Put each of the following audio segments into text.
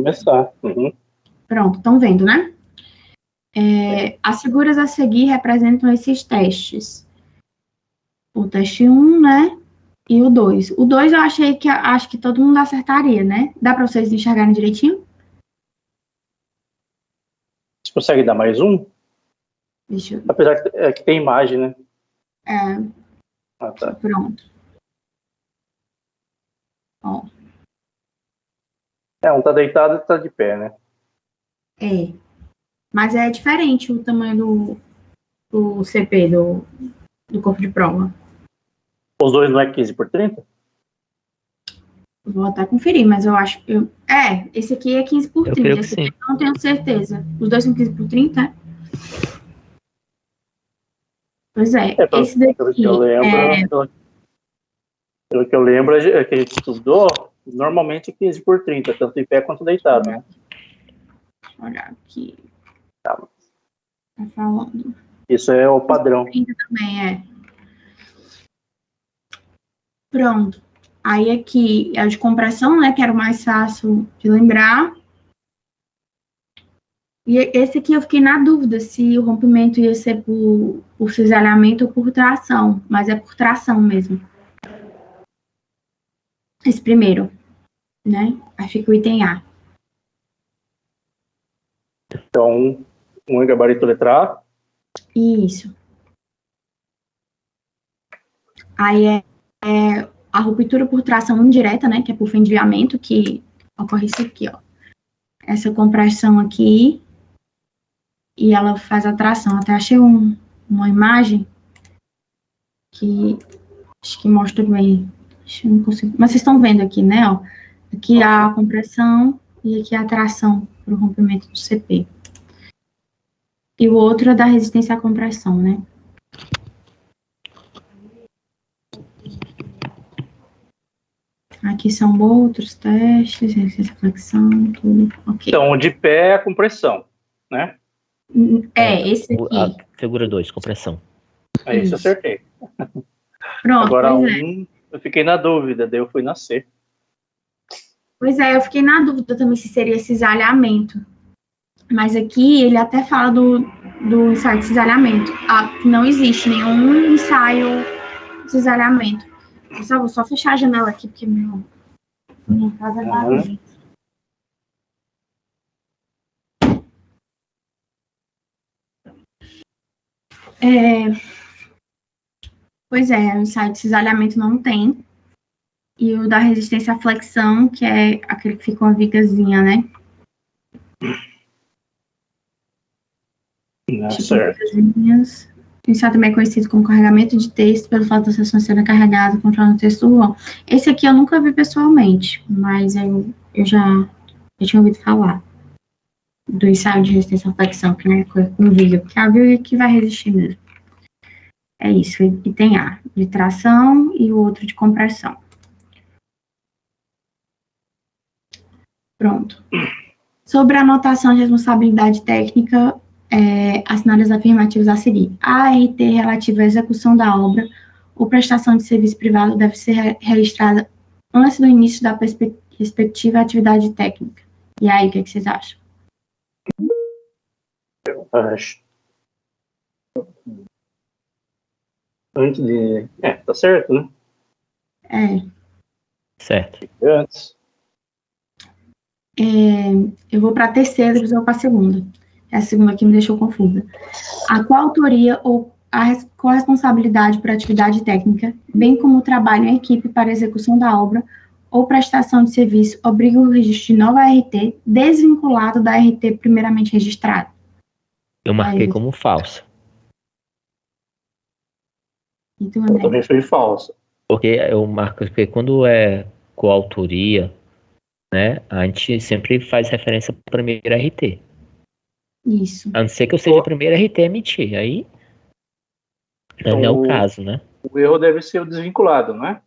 começar. Uhum. Pronto, estão vendo, né? As figuras a seguir representam esses testes. O teste 1, né? E o 2. O 2 eu acho que todo mundo acertaria, né? Dá para vocês enxergarem direitinho? Você consegue dar mais um? Deixa eu... Apesar que tem imagem, né? Ah, tá. Pronto. Ó. Um tá deitado e outro tá de pé, né? Mas é diferente o tamanho do CP, do corpo de prova. Os dois não é 15x30? Vou até conferir, mas eu acho... esse aqui é 15x30. Esse aqui eu não tenho certeza. Os dois são 15x30, Pois é. Esse daqui... Pelo que eu lembro, é que a gente estudou, normalmente 15x30, tanto em pé quanto deitado, né? Deixa eu olhar aqui. Tá falando. Isso é o padrão. 15x30 também, Pronto. Aí aqui é o de compressão, né, que era o mais fácil de lembrar. E esse aqui eu fiquei na dúvida se o rompimento ia ser por cisalhamento ou por tração, mas é por tração mesmo. Esse primeiro, né? Aí fica o item A. Então, um é gabarito letra A. Isso. Aí é a ruptura por tração indireta, né, que é por fendiamento, que ocorre isso aqui, ó. Essa compressão aqui, e ela faz a tração. Até achei uma imagem que acho que mostra bem. Acho que não consigo. Mas vocês estão vendo aqui, né, ó. Aqui a compressão e aqui a tração para o rompimento do CP. E o outro é da resistência à compressão, né. Aqui são outros testes, resistência à flexão, tudo. Ok. Então, o de pé é a compressão, né? Esse aqui. A figura 2, compressão. Aí isso eu acertei. Pronto, agora eu fiquei na dúvida, daí eu fui na C. Pois é, eu fiquei na dúvida também se seria cisalhamento. Mas aqui ele até fala do ensaio de cisalhamento. Não existe nenhum ensaio de cisalhamento. Eu vou só fechar a janela aqui, porque minha casa é barulhenta. Pois é, o ensaio de cisalhamento não tem. E o da resistência à flexão, que é aquele que fica uma vigazinha, né? Certo. O ensaio também é conhecido como carregamento de texto, pelo fato das sessões serem carregadas, controlando o texto do vão. Esse aqui eu nunca vi pessoalmente, mas eu já tinha ouvido falar do ensaio de resistência à flexão, que é com viga, porque a viga que vai resistir mesmo. É isso, e tem A, de tração e o outro de compressão. Pronto. Sobre a anotação de responsabilidade técnica, assinale as afirmativas a seguir. A ART relativa à execução da obra ou prestação de serviço privado deve ser registrada antes do início da respectiva atividade técnica. E aí, o que vocês acham? Eu acho. Antes de... tá certo, né? Certo. Antes. Eu vou para a terceira, depois eu vou para a segunda. A segunda aqui me deixou confusa. A coautoria ou a corresponsabilidade por atividade técnica, bem como o trabalho em equipe para execução da obra ou prestação de serviço, obriga o registro de nova ART desvinculado da ART primeiramente registrada. Eu marquei como falsa. Então, eu também fui falsa. Porque eu marco, porque quando é coautoria, né, a gente sempre faz referência à primeira RT. Isso. A não ser que eu seja a primeira RT a emitir, aí não é o caso, né? O erro deve ser o desvinculado, não é?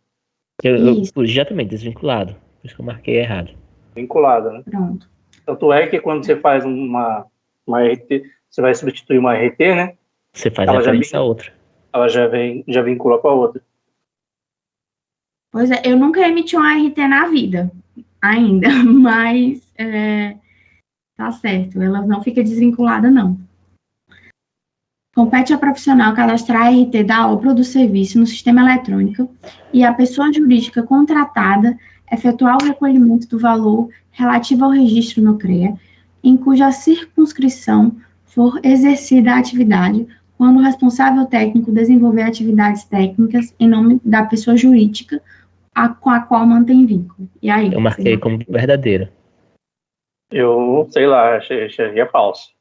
Exatamente, desvinculado. Por isso que eu marquei errado. Vinculado, né? Pronto. Tanto é que quando você faz uma RT, você vai substituir uma RT, né? Você faz referência a outra. Ela já vincula com a outra. Pois é, eu nunca emiti uma RT na vida. ainda, mas tá certo, ela não fica desvinculada, não. Compete ao profissional cadastrar a RT da obra ou do serviço no sistema eletrônico e a pessoa jurídica contratada efetuar o recolhimento do valor relativo ao registro no CREA, em cuja circunscrição for exercida a atividade, quando o responsável técnico desenvolver atividades técnicas em nome da pessoa jurídica com a qual mantém vínculo. E aí? Eu marquei como verdadeira. Eu, sei lá, achei falso.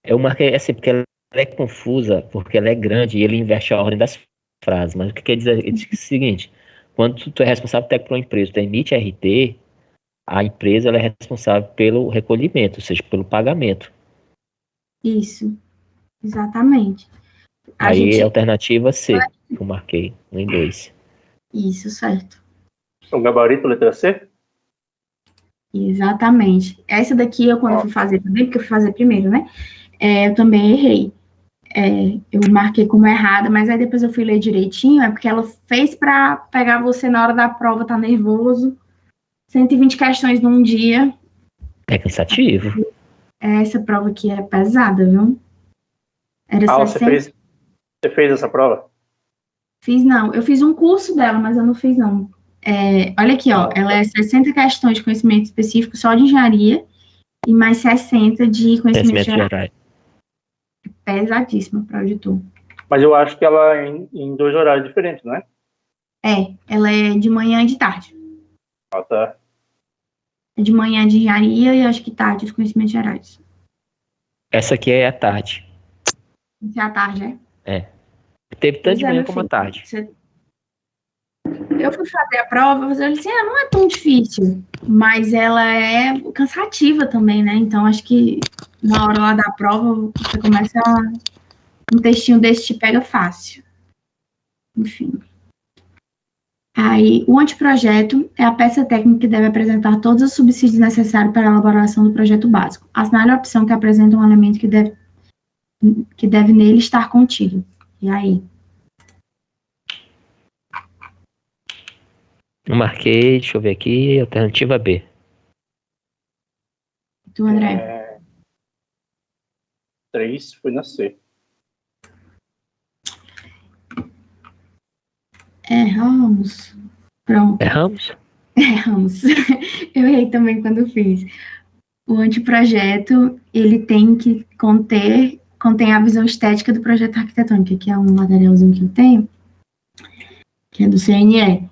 Eu marquei assim, porque ela é confusa, porque ela é grande e ele inverte a ordem das frases. Mas o que quer dizer? Ele diz o seguinte: quando tu é responsável técnico por uma empresa, tu emite RT, a empresa ela é responsável pelo recolhimento, ou seja, pelo pagamento. Isso, exatamente. Aí, alternativa C, que eu marquei, 1 e 2. Isso, certo. O gabarito, letra C? Exatamente. Essa daqui, eu quando fui fazer também, porque eu fui fazer primeiro, né? Eu também errei. Eu marquei como errada, mas aí depois eu fui ler direitinho, é porque ela fez para pegar você na hora da prova, tá nervoso. 120 questões num dia. É cansativo. Essa prova aqui é pesada, viu? Era 60. Você fez essa prova? Fiz não. Eu fiz um curso dela, mas eu não fiz não. Olha aqui, ó. Ela é 60 questões de conhecimento específico só de engenharia e mais 60 de conhecimento geral. Pesadíssima para auditor. Mas eu acho que ela é em 2 horários diferentes, não é? Ela é de manhã e de tarde. Ah, tá. É de manhã de engenharia e acho que tarde de conhecimentos gerais. Essa aqui é a tarde. Essa é a tarde, é? Teve tanto de manhã como a tarde. Eu fui fazer a prova, eu disse, não é tão difícil, mas ela é cansativa também, né? Então, acho que na hora lá da prova, você começa um textinho desse te pega fácil. Enfim. Aí, o anteprojeto é a peça técnica que deve apresentar todos os subsídios necessários para a elaboração do projeto básico. Assinale a opção que apresenta um elemento que deve nele estar contido. E aí? Eu marquei, deixa eu ver aqui, alternativa B. Tu, André? 3 foi na C. Erramos. Pronto. Erramos? Erramos. Eu errei também quando fiz. O anteprojeto, ele tem que contém a visão estética do projeto arquitetônico, que é um materialzinho que eu tenho, que é do CNE.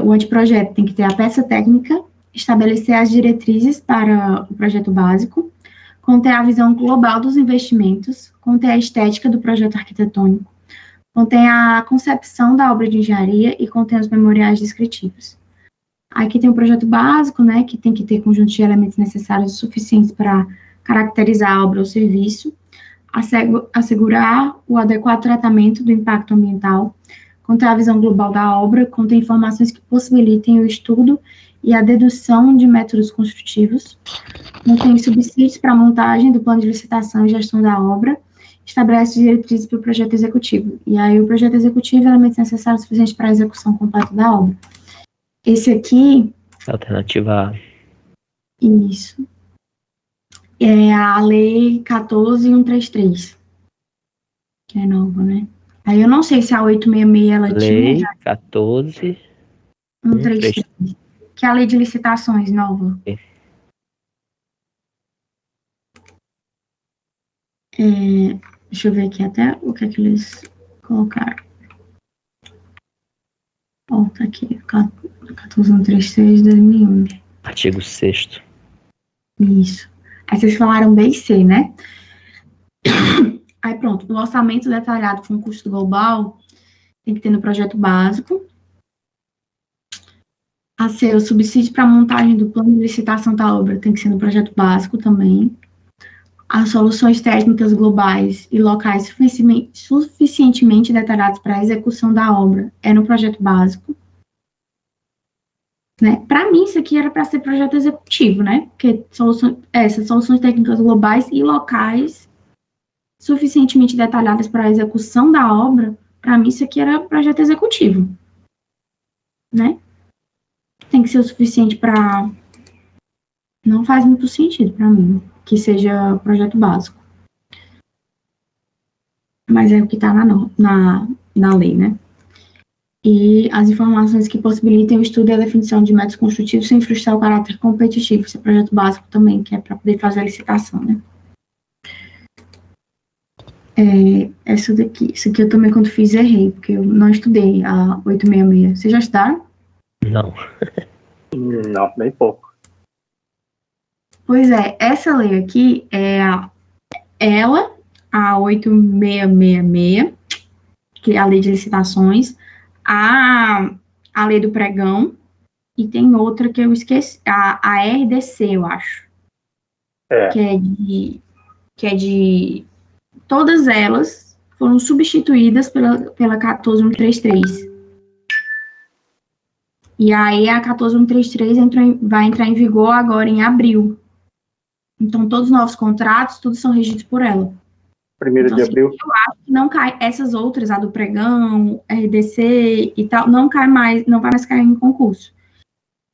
O anteprojeto tem que ter a peça técnica, estabelecer as diretrizes para o projeto básico, conter a visão global dos investimentos, conter a estética do projeto arquitetônico, contém a concepção da obra de engenharia e contém os memoriais descritivos. Aqui tem o projeto básico, né, que tem que ter conjunto de elementos necessários suficientes para caracterizar a obra ou serviço, assegurar o adequado tratamento do impacto ambiental, contém a visão global da obra, contém informações que possibilitem o estudo e a dedução de métodos construtivos, contém subsídios para a montagem do plano de licitação e gestão da obra, estabelece diretrizes para o projeto executivo. E aí, o projeto executivo é elementos necessários suficientes para a execução completa da obra. Esse aqui... Alternativa A. Isso. É a Lei 14.133, que é nova, né? Aí eu não sei se a 866 ela Lei tinha... Lei 14.133, que é a Lei de Licitações nova. Deixa eu ver aqui até o que é que eles colocaram. Tá aqui, 14.136 de 2001. Artigo 6º. Isso. Aí vocês falaram B e C, né? Aí pronto, o orçamento detalhado com custo global tem que ter no projeto básico. A C, o subsídio para a montagem do plano de licitação da obra tem que ser no projeto básico também. As soluções técnicas globais e locais suficientemente detalhadas para a execução da obra é no projeto básico. Né? Para mim, isso aqui era para ser projeto executivo, né? Porque essas soluções técnicas globais e locais suficientemente detalhadas para a execução da obra, para mim, isso aqui era projeto executivo. Né? tem que ser o suficiente para... Não faz muito sentido para mim que seja projeto básico. Mas é o que está na lei, né? E as informações que possibilitem o estudo e a definição de métodos construtivos sem frustrar o caráter competitivo. Esse é projeto básico também, que é para poder fazer a licitação, né? Essa daqui. Isso aqui eu também, quando fiz, errei, porque eu não estudei a 866. Vocês já estudaram? Não. Não, bem pouco. Pois é, essa lei aqui é a 8666, que é a lei de licitações, a lei do pregão, e tem outra que eu esqueci, a RDC, eu acho. Que é de... Todas elas foram substituídas pela 14133. E aí a 14133 vai entrar em vigor agora em abril. Então, todos os novos contratos, todos são regidos por ela. 1º de abril. Eu acho que não cai, essas outras, a do pregão, RDC e tal, não vai mais cair em concurso.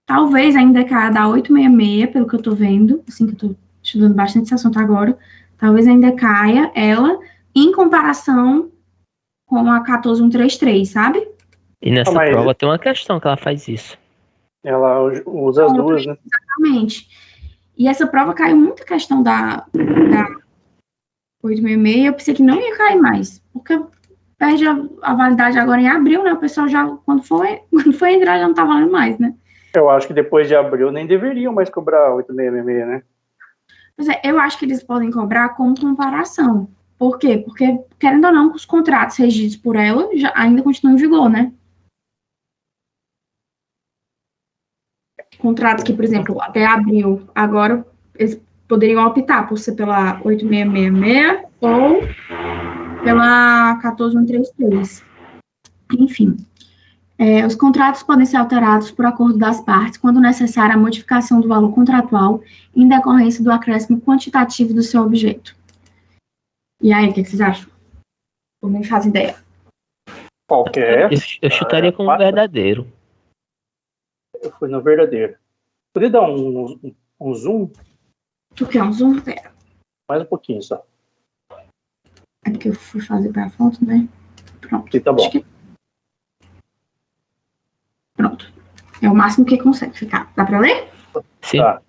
Talvez ainda caia da 866, pelo que eu tô vendo, assim que eu tô estudando bastante esse assunto agora, talvez ainda caia ela em comparação com a 14133, sabe? E nessa prova tem uma questão que ela faz isso. Ela usa as duas, né? Exatamente. E essa prova caiu muita questão da 866, eu pensei que não ia cair mais, porque perde a validade agora em abril, né? O pessoal já, quando foi entrar, já não tá valendo mais, né? Eu acho que depois de abril nem deveriam mais cobrar 8666, né? Pois é, eu acho que eles podem cobrar como comparação. Por quê? Porque, querendo ou não, os contratos regidos por ela ainda continuam em vigor, né? Contratos que, por exemplo, até abril, agora eles poderiam optar por ser pela 8666 ou pela 14133. Enfim, os contratos podem ser alterados por acordo das partes quando necessária a modificação do valor contratual em decorrência do acréscimo quantitativo do seu objeto. E aí, o que vocês acham? Ou nem faz ideia? Qualquer. Eu chutaria como verdadeiro. Eu fui no verdadeiro. Podia dar um zoom? Tu quer um zoom? Mais um pouquinho só. É porque eu fui fazer para a foto, né? Pronto. Aqui tá bom. Pronto. É o máximo que consegue ficar. Dá para ler? Sim. Tá.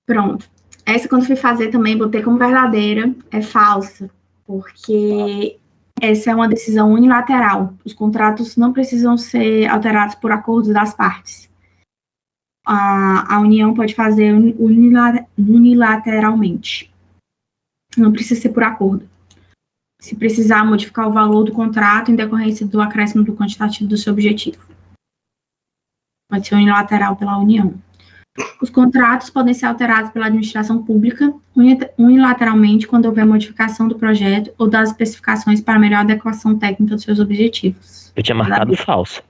Pronto. Essa, quando fui fazer também, botei como verdadeira. É falsa. Porque essa é uma decisão unilateral. Os contratos não precisam ser alterados por acordos das partes. A União pode fazer unilateralmente. Não precisa ser por acordo. Se precisar modificar o valor do contrato em decorrência do acréscimo do quantitativo do seu objetivo. Pode ser unilateral pela União. Os contratos podem ser alterados pela administração pública unilateralmente quando houver modificação do projeto ou das especificações para melhor adequação técnica dos seus objetivos. Eu tinha marcado falso.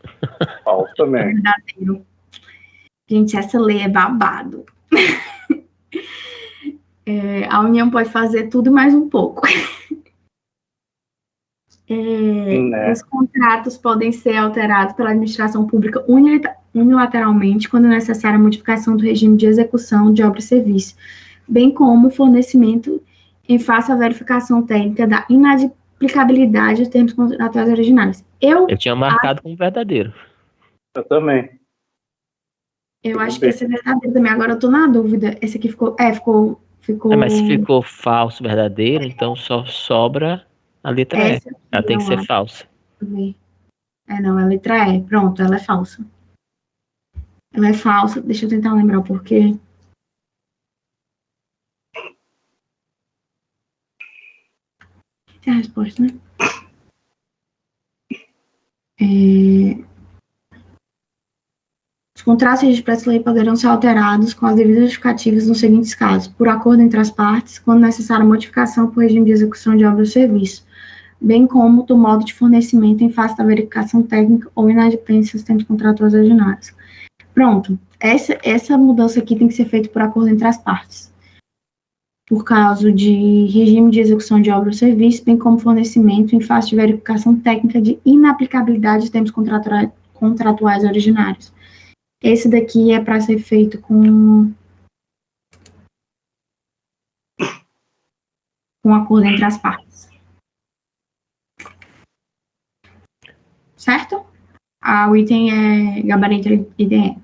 Falso também. É verdadeiro. Gente, essa lei é babado. A União pode fazer tudo e mais um pouco. Os contratos podem ser alterados pela administração pública unilateralmente quando é necessária a modificação do regime de execução de obra e serviço, bem como o fornecimento em face à verificação técnica da inadiplicabilidade dos termos contratuais originais. Eu tinha marcado como verdadeiro. Eu também. Eu acho que esse é verdadeiro também. Agora eu tô na dúvida. Esse aqui ficou... Mas se ficou falso, verdadeiro, então só sobra a letra E. Ela tem que ser falsa. Não, a letra E. Pronto, ela é falsa. Ela é falsa. Deixa eu tentar lembrar o porquê. Essa é a resposta, né? Os contratos regidos por essa lei poderão ser alterados com as devidas justificativas nos seguintes casos: por acordo entre as partes, quando necessária modificação por regime de execução de obra ou serviço, bem como do modo de fornecimento em face da verificação técnica ou inadimplência dos termos contratuais ordinários. Pronto. Essa mudança aqui tem que ser feita por acordo entre as partes. Por causa de regime de execução de obra ou serviço, bem como fornecimento em face de verificação técnica de inaplicabilidade dos termos contratuais originários. Esse daqui é para ser feito com acordo entre as partes. Certo? O item é gabarito IDE.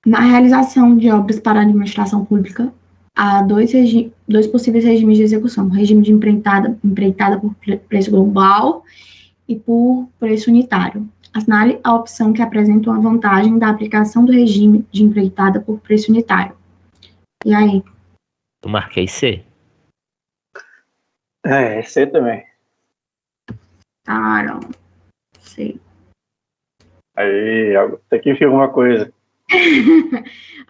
Na realização de obras para a administração pública, há dois possíveis regimes de execução. Regime de empreitada por preço global e por preço unitário. Assinale a opção que apresenta uma vantagem da aplicação do regime de empreitada por preço unitário. E aí? Eu marquei C. C também. Taram. C. Aí, até que enfim alguma coisa.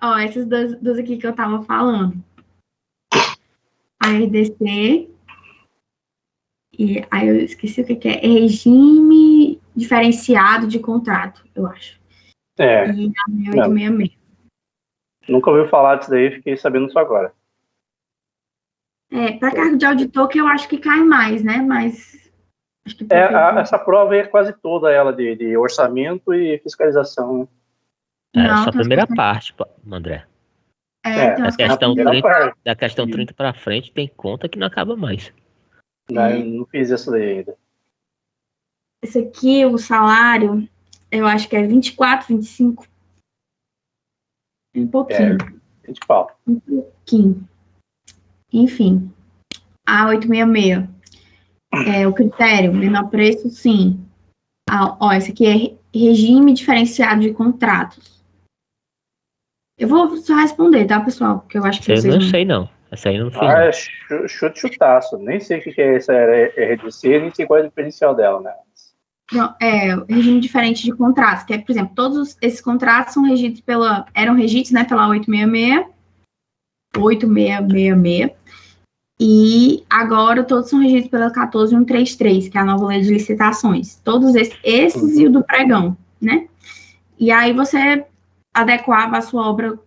Ó, esses dois aqui que eu tava falando. A RDC. E aí eu esqueci o que é. Regime diferenciado de contrato, eu acho. E a 6866. Nunca ouviu falar disso daí, fiquei sabendo só agora. Para cargo de auditor que eu acho que cai mais, né? Mas acho que essa prova aí é quase toda ela de orçamento e fiscalização, né? Não, só a primeira parte, André. Da questão 30 para frente tem conta que não acaba mais. Eu não fiz isso daí ainda. Esse aqui, o salário, eu acho que é 24, 25. Um pouquinho. 20 pau. Um pouquinho. Enfim. A 866. O critério, menor preço, sim. Esse aqui é regime diferenciado de contratos. Eu vou só responder, tá, pessoal? Porque eu acho que eu não sei, não. Essa aí eu não fiz. Chutaço. Nem sei o que é essa RDC, nem sei qual é o diferencial dela, né? Não, regime diferente de contratos, que é, por exemplo, todos esses contratos eram regidos pela 8666, e agora todos são regidos pela 14133, que é a nova lei de licitações. Todos esses e o do pregão, né? E aí você adequava a sua obra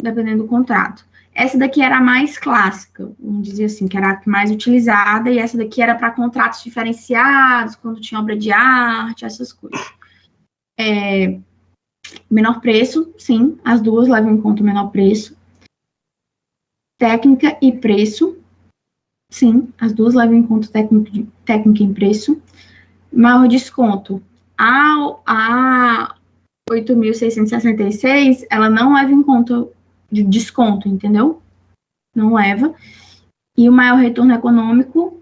dependendo do contrato. Essa daqui era a mais clássica, vamos dizer assim, que era a mais utilizada, e essa daqui era para contratos diferenciados, quando tinha obra de arte, essas coisas. Menor preço, sim, as duas levam em conta o menor preço. Técnica e preço, sim, as duas levam em conta técnica e preço. Maior desconto. A 8.666, ela não leva em conta de desconto, entendeu? Não leva. E o maior retorno econômico,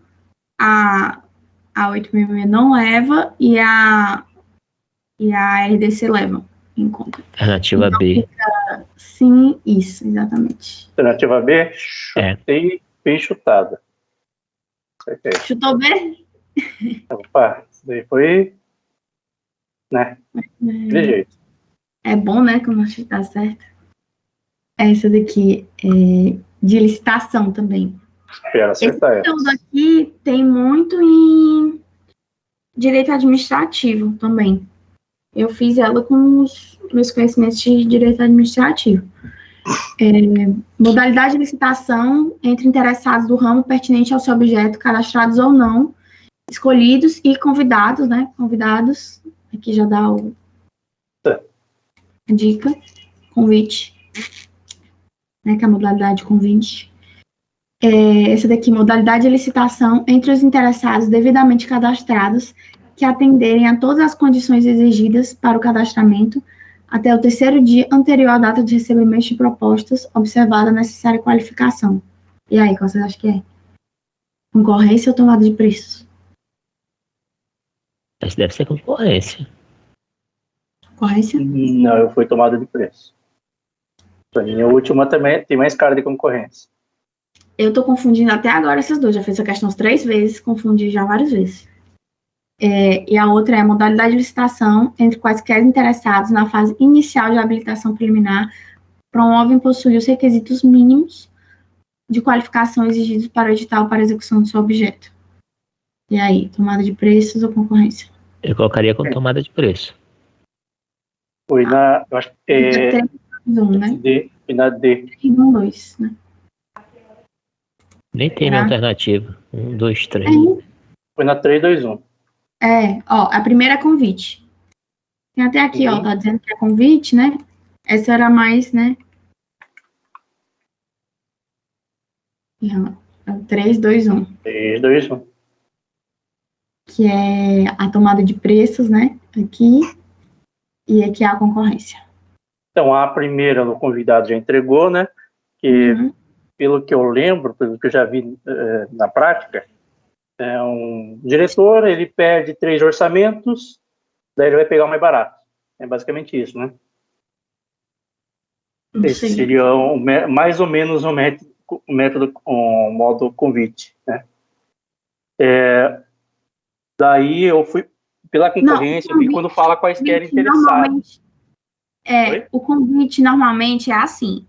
a 8.000 não leva, e a RDC leva em conta. Alternativa então, B. Sim, isso, exatamente. Alternativa B, chutei bem chutada. Chutou B? Opa, isso daí foi, né? De jeito. É bom, né, quando a gente tá certo. Essa daqui é de licitação também. Espera acertar essa. Esse aqui tem muito em direito administrativo também. Eu fiz ela com os meus conhecimentos de direito administrativo. Modalidade de licitação entre interessados do ramo pertinente ao seu objeto, cadastrados ou não, escolhidos e convidados, né? Convidados, aqui já dá a dica, convite, né? Que é a modalidade de convite. Essa daqui, modalidade de licitação entre os interessados devidamente cadastrados que atenderem a todas as condições exigidas para o cadastramento até o terceiro dia anterior à data de recebimento de propostas, observada a necessária qualificação. E aí, qual vocês acham que é? Concorrência ou tomada de preços? Acho que deve ser concorrência. Concorrência? Não, eu fui tomada de preço. Pra mim, a última também tem mais cara de concorrência. Eu tô confundindo até agora essas duas. Já fiz essa questão 3 vezes, confundi já várias vezes. E a outra é a modalidade de licitação entre quaisquer interessados na fase inicial de habilitação preliminar promovem e possuem os requisitos mínimos de qualificação exigidos para o edital para execução do seu objeto. E aí, tomada de preços ou concorrência? Eu colocaria com tomada de preço. Foi na, eu acho que 3, 1, né? D, e na D. 3, 1, 2, né? Nem tem na alternativa. 1, 2, 3. Foi na 3, 2, 1. A primeira é convite. Tem até aqui, ó, tá dizendo que é convite, né? Essa era mais, né? 3, 2, 1. 3, 2, 1. Que é a tomada de preços, né? Aqui. E aqui é a concorrência. Então, a primeira, o convidado já entregou, né? Que, pelo que eu lembro, pelo que eu já vi na prática, um diretor, ele pede 3 orçamentos, daí ele vai pegar o mais barato. É basicamente isso, né? Esse seria mais ou menos o método, o modo convite, né? Daí eu fui pela concorrência, vi quando fala quaisquer interessados. O convite normalmente é assim,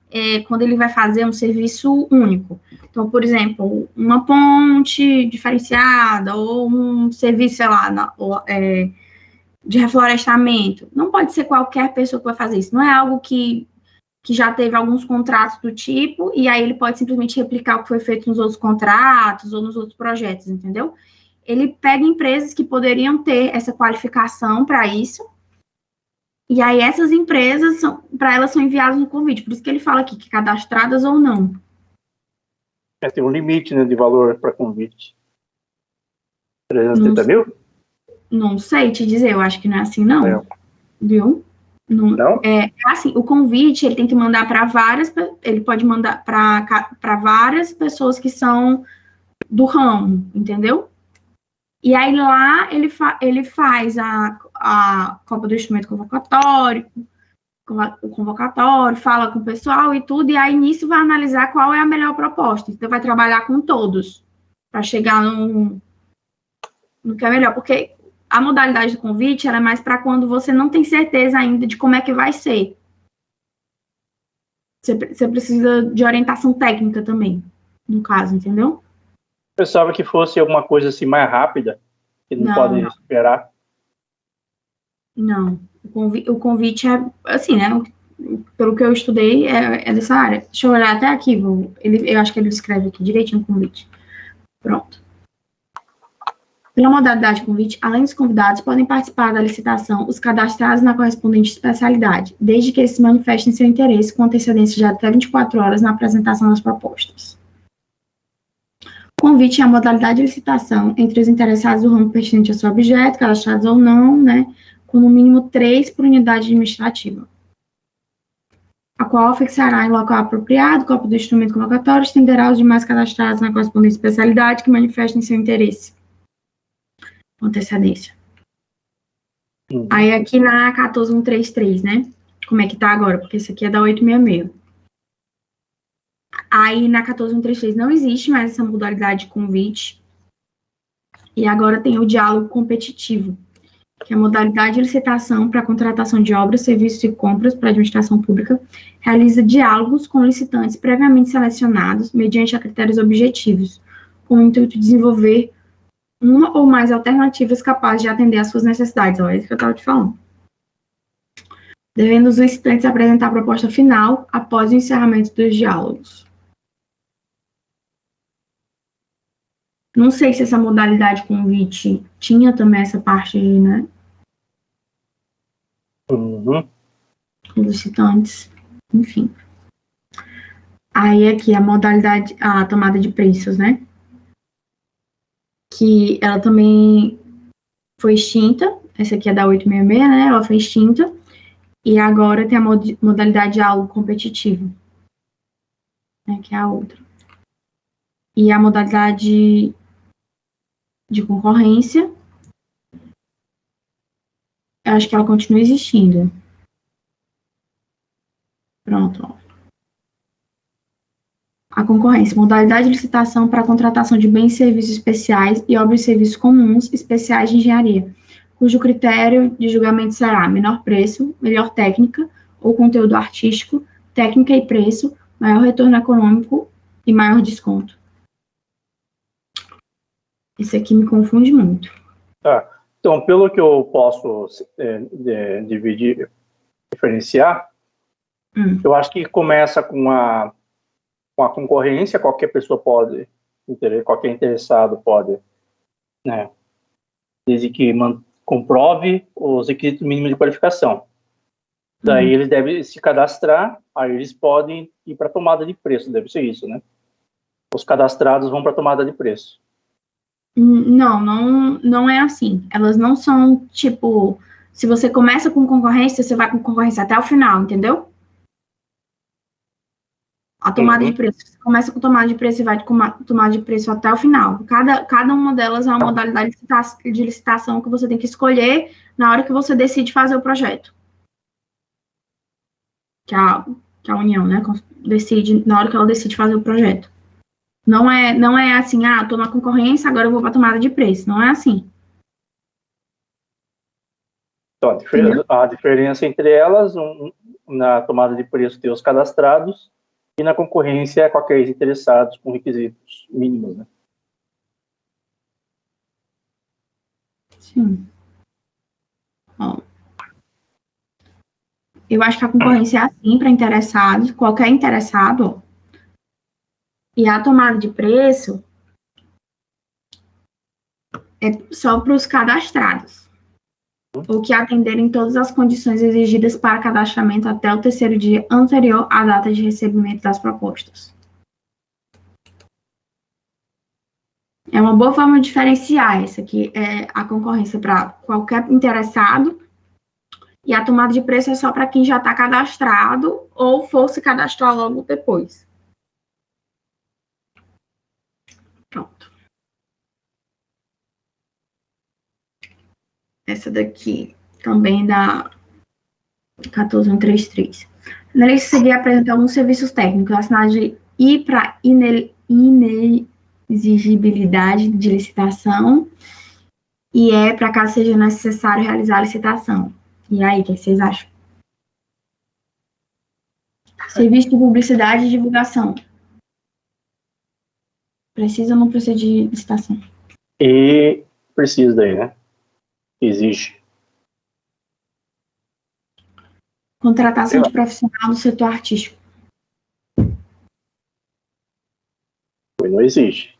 quando ele vai fazer um serviço único. Então, por exemplo, uma ponte diferenciada ou um serviço, sei lá, de reflorestamento. Não pode ser qualquer pessoa que vai fazer isso. Não é algo que já teve alguns contratos do tipo, e aí ele pode simplesmente replicar o que foi feito nos outros contratos ou nos outros projetos, entendeu? Ele pega empresas que poderiam ter essa qualificação para isso, e aí essas empresas, para elas, são enviadas no convite. Por isso que ele fala aqui, que cadastradas ou não. Tem um limite, né, de valor para convite. 330 mil? Não sei te dizer, eu acho que não é assim, não. Viu? Não? Assim, o convite, ele tem que mandar para ele pode mandar para várias pessoas que são do ramo, entendeu? E aí lá ele faz a cópia do instrumento convocatório, o convocatório, fala com o pessoal e tudo, e aí nisso vai analisar qual é a melhor proposta. Então vai trabalhar com todos para chegar no que é melhor, porque a modalidade do convite ela é mais para quando você não tem certeza ainda de como é que vai ser. Você precisa de orientação técnica também, no caso, entendeu? Eu pensava que fosse alguma coisa assim mais rápida, que não pode esperar. Não. O convite é, assim, né? Pelo que eu estudei, é dessa área. Deixa eu olhar até aqui, eu acho que ele escreve aqui direitinho o convite. Pronto. Pela modalidade de convite, além dos convidados, podem participar da licitação os cadastrados na correspondente especialidade, desde que eles manifestem seu interesse com antecedência de até 24 horas na apresentação das propostas. Convite é a modalidade de licitação entre os interessados do ramo pertinente ao seu objeto, cadastrados ou não, né, com no mínimo 3 por unidade administrativa, a qual fixará em local apropriado, cópia do instrumento convocatório, estenderá os demais cadastrados na correspondente especialidade que manifestem seu interesse com antecedência. Aí aqui na 14133, né? Como é que tá agora? Porque esse aqui é da 866. Aí na 14133 não existe mais essa modalidade de convite. E agora tem o diálogo competitivo, que é a modalidade de licitação para contratação de obras, serviços e compras para a administração pública, realiza diálogos com licitantes previamente selecionados mediante a critérios objetivos, com o intuito de desenvolver uma ou mais alternativas capazes de atender às suas necessidades. Olha isso que eu estava te falando. Devendo os licitantes apresentar a proposta final após o encerramento dos diálogos. Não sei se essa modalidade de convite tinha também essa parte, né? Os licitantes, enfim. Aí aqui a modalidade, a tomada de preços, né? Que ela também foi extinta. Essa aqui é da 866, né? Ela foi extinta. E agora tem a modalidade de diálogo competitivo, né? Que é a outra. E a modalidade de concorrência, eu acho que ela continua existindo. Pronto, ó. A concorrência, modalidade de licitação para a contratação de bens e serviços especiais e obras e serviços comuns especiais de engenharia, cujo critério de julgamento será menor preço, melhor técnica ou conteúdo artístico, técnica e preço, maior retorno econômico e maior desconto. Esse aqui me confunde muito. Então, pelo que eu posso dividir, diferenciar, eu acho que começa com a concorrência, qualquer pessoa qualquer interessado pode, né, desde que comprove os requisitos mínimos de qualificação. Daí eles devem se cadastrar, aí eles podem ir para a tomada de preço, deve ser isso, né? Os cadastrados vão para a tomada de preço. Não é assim. Elas não são, tipo, se você começa com concorrência, você vai com concorrência até o final, entendeu? A tomada de preço. Você começa com tomada de preço e vai com tomada de preço até o final. Cada uma delas é uma modalidade de licitação que você tem que escolher na hora que você decide fazer o projeto. Que a União, né, decide, na hora que ela decide fazer o projeto. Não é assim, tô na concorrência, agora eu vou para a tomada de preço. Não é assim. Então, a diferença entre elas, na tomada de preço tem os cadastrados, e na concorrência é com aqueles interessados com requisitos mínimos, né? Sim. Ó. Eu acho que a concorrência é assim para interessados, qualquer interessado. E a tomada de preço é só para os cadastrados, ou que atenderem todas as condições exigidas para cadastramento até o terceiro dia anterior à data de recebimento das propostas. É uma boa forma de diferenciar essa aqui, é a concorrência para qualquer interessado, e a tomada de preço é só para quem já está cadastrado ou for se cadastrar logo depois. Pronto. Essa daqui também da 14133. Na lei seguir apresenta alguns serviços técnicos assinados de I para inexigibilidade de licitação e é para caso seja necessário realizar a licitação. E aí, o que vocês acham? Serviço de publicidade e divulgação. Precisa ou não precisa de licitação? E precisa daí, né? Exige. Contratação de profissional do setor artístico. Não exige.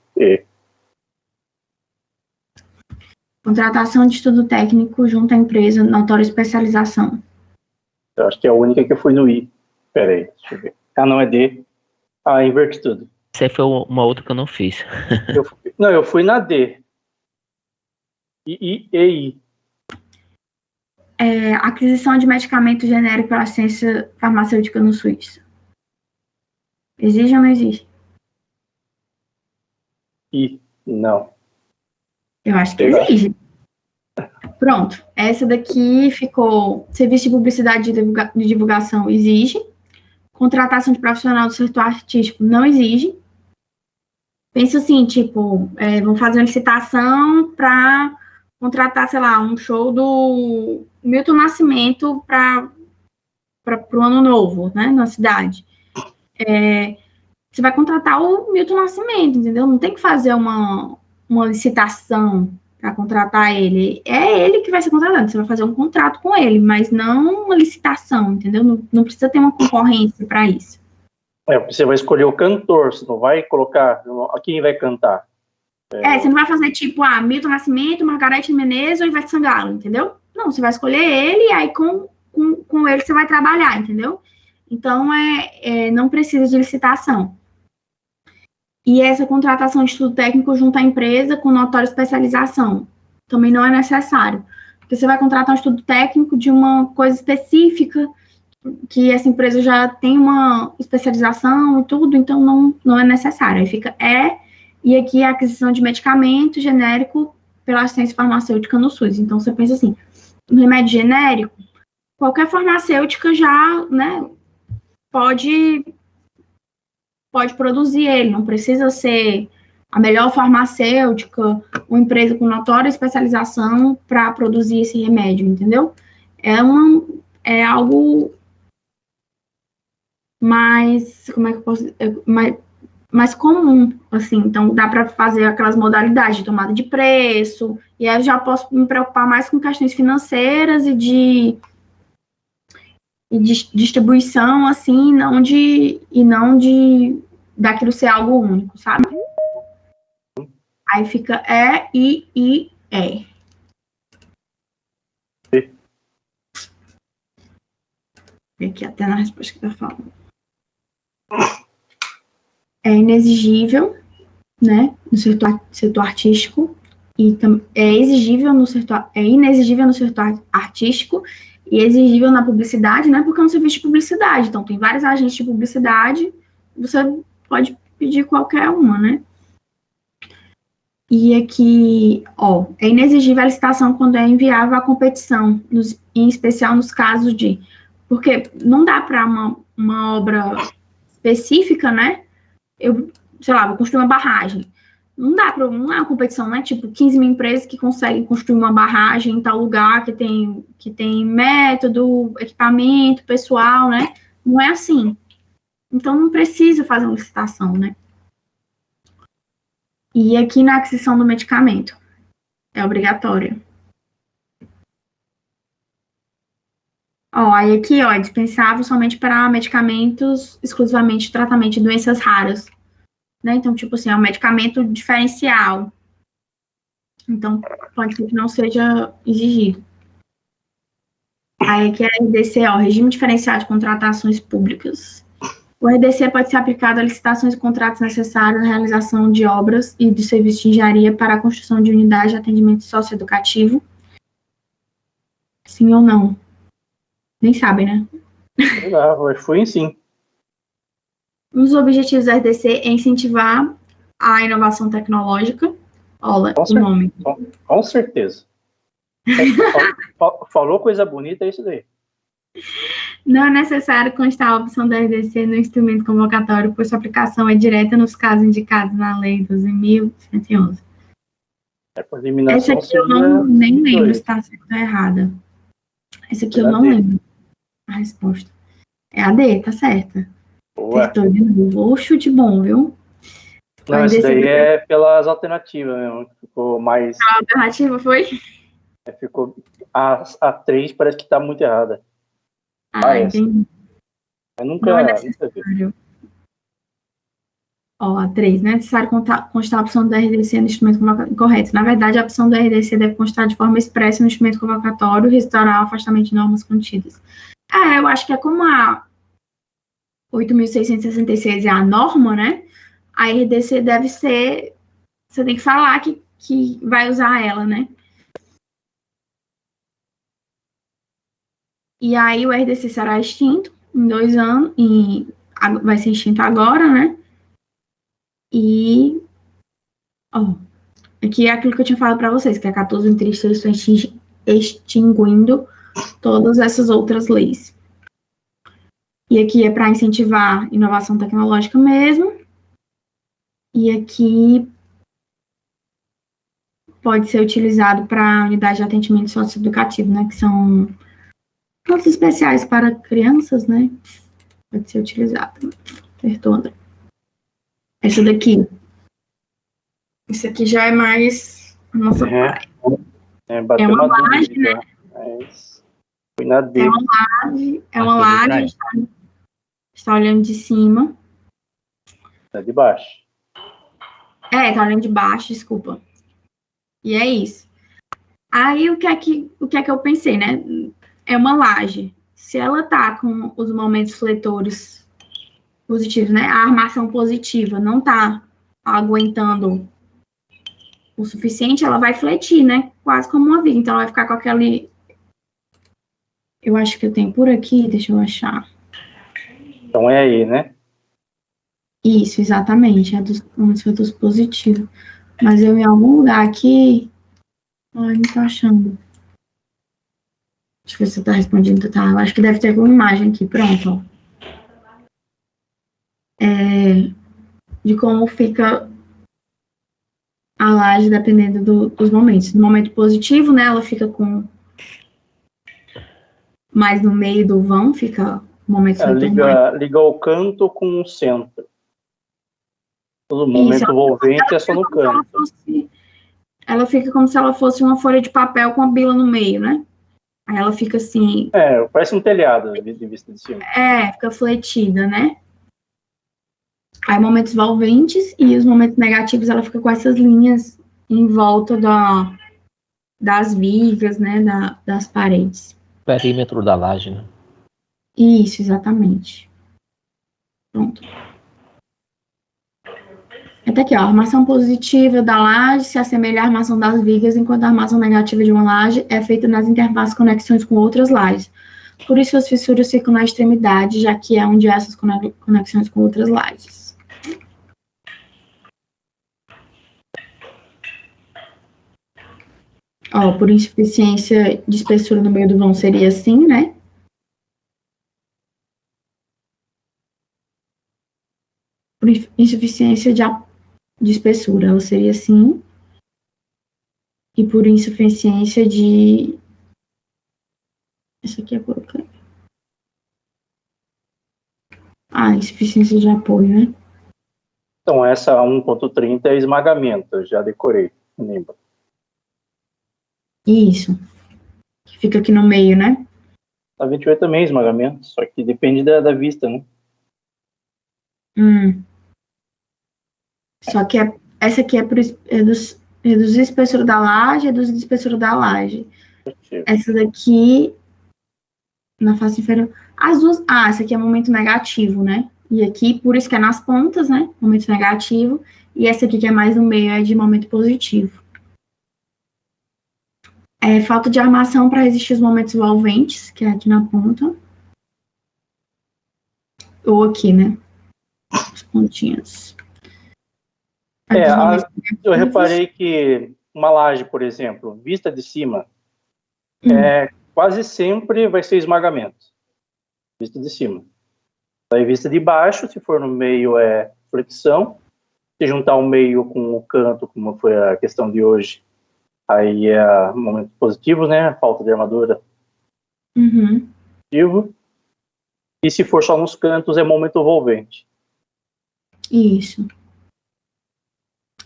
Contratação de estudo técnico junto à empresa, notória especialização. Eu acho que é a única que eu fui no I. Pera aí, deixa eu ver. Não é D. Inverte tudo. Essa foi uma outra que eu não fiz. Eu fui na D. I. Aquisição de medicamento genérico para ciência farmacêutica no SUS. Exige ou não exige? Não. Eu acho que exige. Pronto. Essa daqui ficou... Serviço de publicidade de divulgação exige. Contratação de profissional do setor artístico não exige. Pensa assim, tipo, vão fazer uma licitação para contratar, sei lá, um show do Milton Nascimento para o ano novo, né, na cidade. Você vai contratar o Milton Nascimento, entendeu? Não tem que fazer uma licitação para contratar ele. É ele que vai ser contratado, você vai fazer um contrato com ele, mas não uma licitação, entendeu? Não precisa ter uma concorrência para isso. Você vai escolher o cantor, você não vai colocar quem vai cantar. Você não vai fazer tipo, Milton Nascimento, Margareth Menezes ou Ivete Sangalo, entendeu? Não, você vai escolher ele e aí com ele você vai trabalhar, entendeu? Então, não precisa de licitação. E essa contratação de estudo técnico junto à empresa com notória especialização também não é necessário. Porque você vai contratar um estudo técnico de uma coisa específica, que essa empresa já tem uma especialização e tudo, então não é necessário. Aí fica e aqui a aquisição de medicamento genérico pela assistência farmacêutica no SUS. Então, você pensa assim, um remédio genérico, qualquer farmacêutica já, né, pode produzir ele, não precisa ser a melhor farmacêutica, uma empresa com notória especialização para produzir esse remédio, entendeu? É algo mais, como é que eu posso dizer, mais comum, assim, então dá para fazer aquelas modalidades de tomada de preço, e aí eu já posso me preocupar mais com questões financeiras e de distribuição, assim, não de daquilo ser algo único, sabe? Aí fica E. Aqui até na resposta que está falando. É inexigível, né, no setor artístico, e é inexigível no setor artístico e exigível na publicidade, né, porque é um serviço de publicidade, então tem vários agentes de publicidade, você pode pedir qualquer uma, né. E aqui, é inexigível a licitação quando é inviável a competição, em especial nos casos de... Porque não dá para uma obra específica, né? Sei lá, vou construir uma barragem. Não é uma competição, né? Tipo, 15 mil empresas que conseguem construir uma barragem em tal lugar que tem método, equipamento, pessoal, né? Não é assim. Então, não precisa fazer uma licitação, né? E aqui na aquisição do medicamento, é obrigatória. Aí aqui, é dispensável somente para medicamentos exclusivamente de tratamento de doenças raras, né? Então, tipo assim, é um medicamento diferencial. Então, pode ser que não seja exigido. Aí aqui é RDC, regime diferenciado de contratações públicas. O RDC pode ser aplicado a licitações e contratos necessários na realização de obras e de serviços de engenharia para a construção de unidade de atendimento socioeducativo. Sim ou não? Nem sabem, né? Foi sim. Um dos objetivos da RDC é incentivar a inovação tecnológica. Olha o nome. Com certeza. Falou coisa bonita, é isso daí. Não é necessário constar a opção da RDC no instrumento convocatório, pois sua aplicação é direta nos casos indicados na Lei 12.111. Por eliminação. Essa aqui eu nem lembro se está certa ou errada. Essa aqui eu não lembro a resposta. É a D, tá certa. Acertou de novo. Ô, chute bom, viu? Não, isso daí é pelas alternativas mesmo. Ficou mais... A alternativa foi? Ficou... A 3 parece que tá muito errada. Entendi. Eu nunca vi. A 3, né? É necessário constar a opção do RDC no instrumento convocatório. Correto. Na verdade, a opção do RDC deve constar de forma expressa no instrumento convocatório e restaurar o afastamento de normas contidas. Eu acho que é como a 8.666 é a norma, né? A RDC deve ser... Você tem que falar que vai usar ela, né? E aí o RDC será extinto em 2 anos, vai ser extinto agora, né? E, aqui é aquilo que eu tinha falado para vocês, que a 14.136 estão extinguindo todas essas outras leis. E aqui é para incentivar inovação tecnológica mesmo. E aqui pode ser utilizado para unidade de atendimento socioeducativo, né? Que são pontos especiais para crianças, né? Pode ser utilizado. Acertou, André. Essa daqui. Isso aqui já é mais nossa praia. É uma laje, né? Foi na D. É uma laje. Está olhando de cima. Tá de baixo. Tá olhando de baixo, desculpa. E é isso. Aí, o que é que eu pensei, né? É uma laje. Se ela tá com os momentos fletores positivos, né? A armação positiva não tá aguentando o suficiente, ela vai fletir, né? Quase como uma viga. Então, ela vai ficar com aquele... Eu acho que eu tenho por aqui, deixa eu achar. Então, é aí, né? Isso, exatamente. É dos momentos fletores positivos. Mas eu, em algum lugar aqui... Ai, não tô achando. Deixa eu ver se você tá respondendo. Tá, eu acho que deve ter alguma imagem aqui. Pronto, de como fica a laje dependendo dos momentos. No momento positivo, né, ela fica com... mais no meio do vão, fica o momento... liga o canto com o centro. O momento envolvente é só no canto. Ela fica como se ela fosse uma folha de papel com a bila no meio, né? Aí ela fica assim... parece um telhado de vista de cima. Fica fletida, né? Aí momentos envolventes e os momentos negativos, ela fica com essas linhas em volta das vigas, né? Das paredes. Perímetro da laje, né? Isso, exatamente. Pronto. Até aqui, ó, a armação positiva da laje se assemelha à armação das vigas, enquanto a armação negativa de uma laje é feita nas interfaces conexões com outras lajes. Por isso, as fissuras ficam na extremidade, já que é onde há essas conexões com outras lajes. Ó, por insuficiência de espessura no meio do vão seria assim, né? Por insuficiência de espessura, ela seria assim. E por insuficiência de... Essa aqui é colocar. Insuficiência de apoio, né? Então, essa 1.30 é esmagamento, eu já decorei, lembra? Isso. Que fica aqui no meio, né? A 28 também é esmagamento, só que depende da vista, né? Só que essa aqui é reduzir a espessura da laje, reduzir a espessura da laje. Essa daqui, na face inferior... As duas... essa aqui é momento negativo, né? E aqui, por isso que é nas pontas, né? Momento negativo. E essa aqui, que é mais no meio, é de momento positivo. Falta de armação para resistir os momentos envolventes, que é aqui na ponta. Ou aqui, né? As pontinhas. Eu reparei que uma laje, por exemplo, vista de cima, quase sempre vai ser esmagamento. Vista de cima. Aí, vista de baixo, se for no meio, é flexão. Se juntar o meio com o canto, como foi a questão de hoje, aí é momento positivo, né? Falta de armadura. Positivo. E se for só nos cantos, é momento volvente. Isso.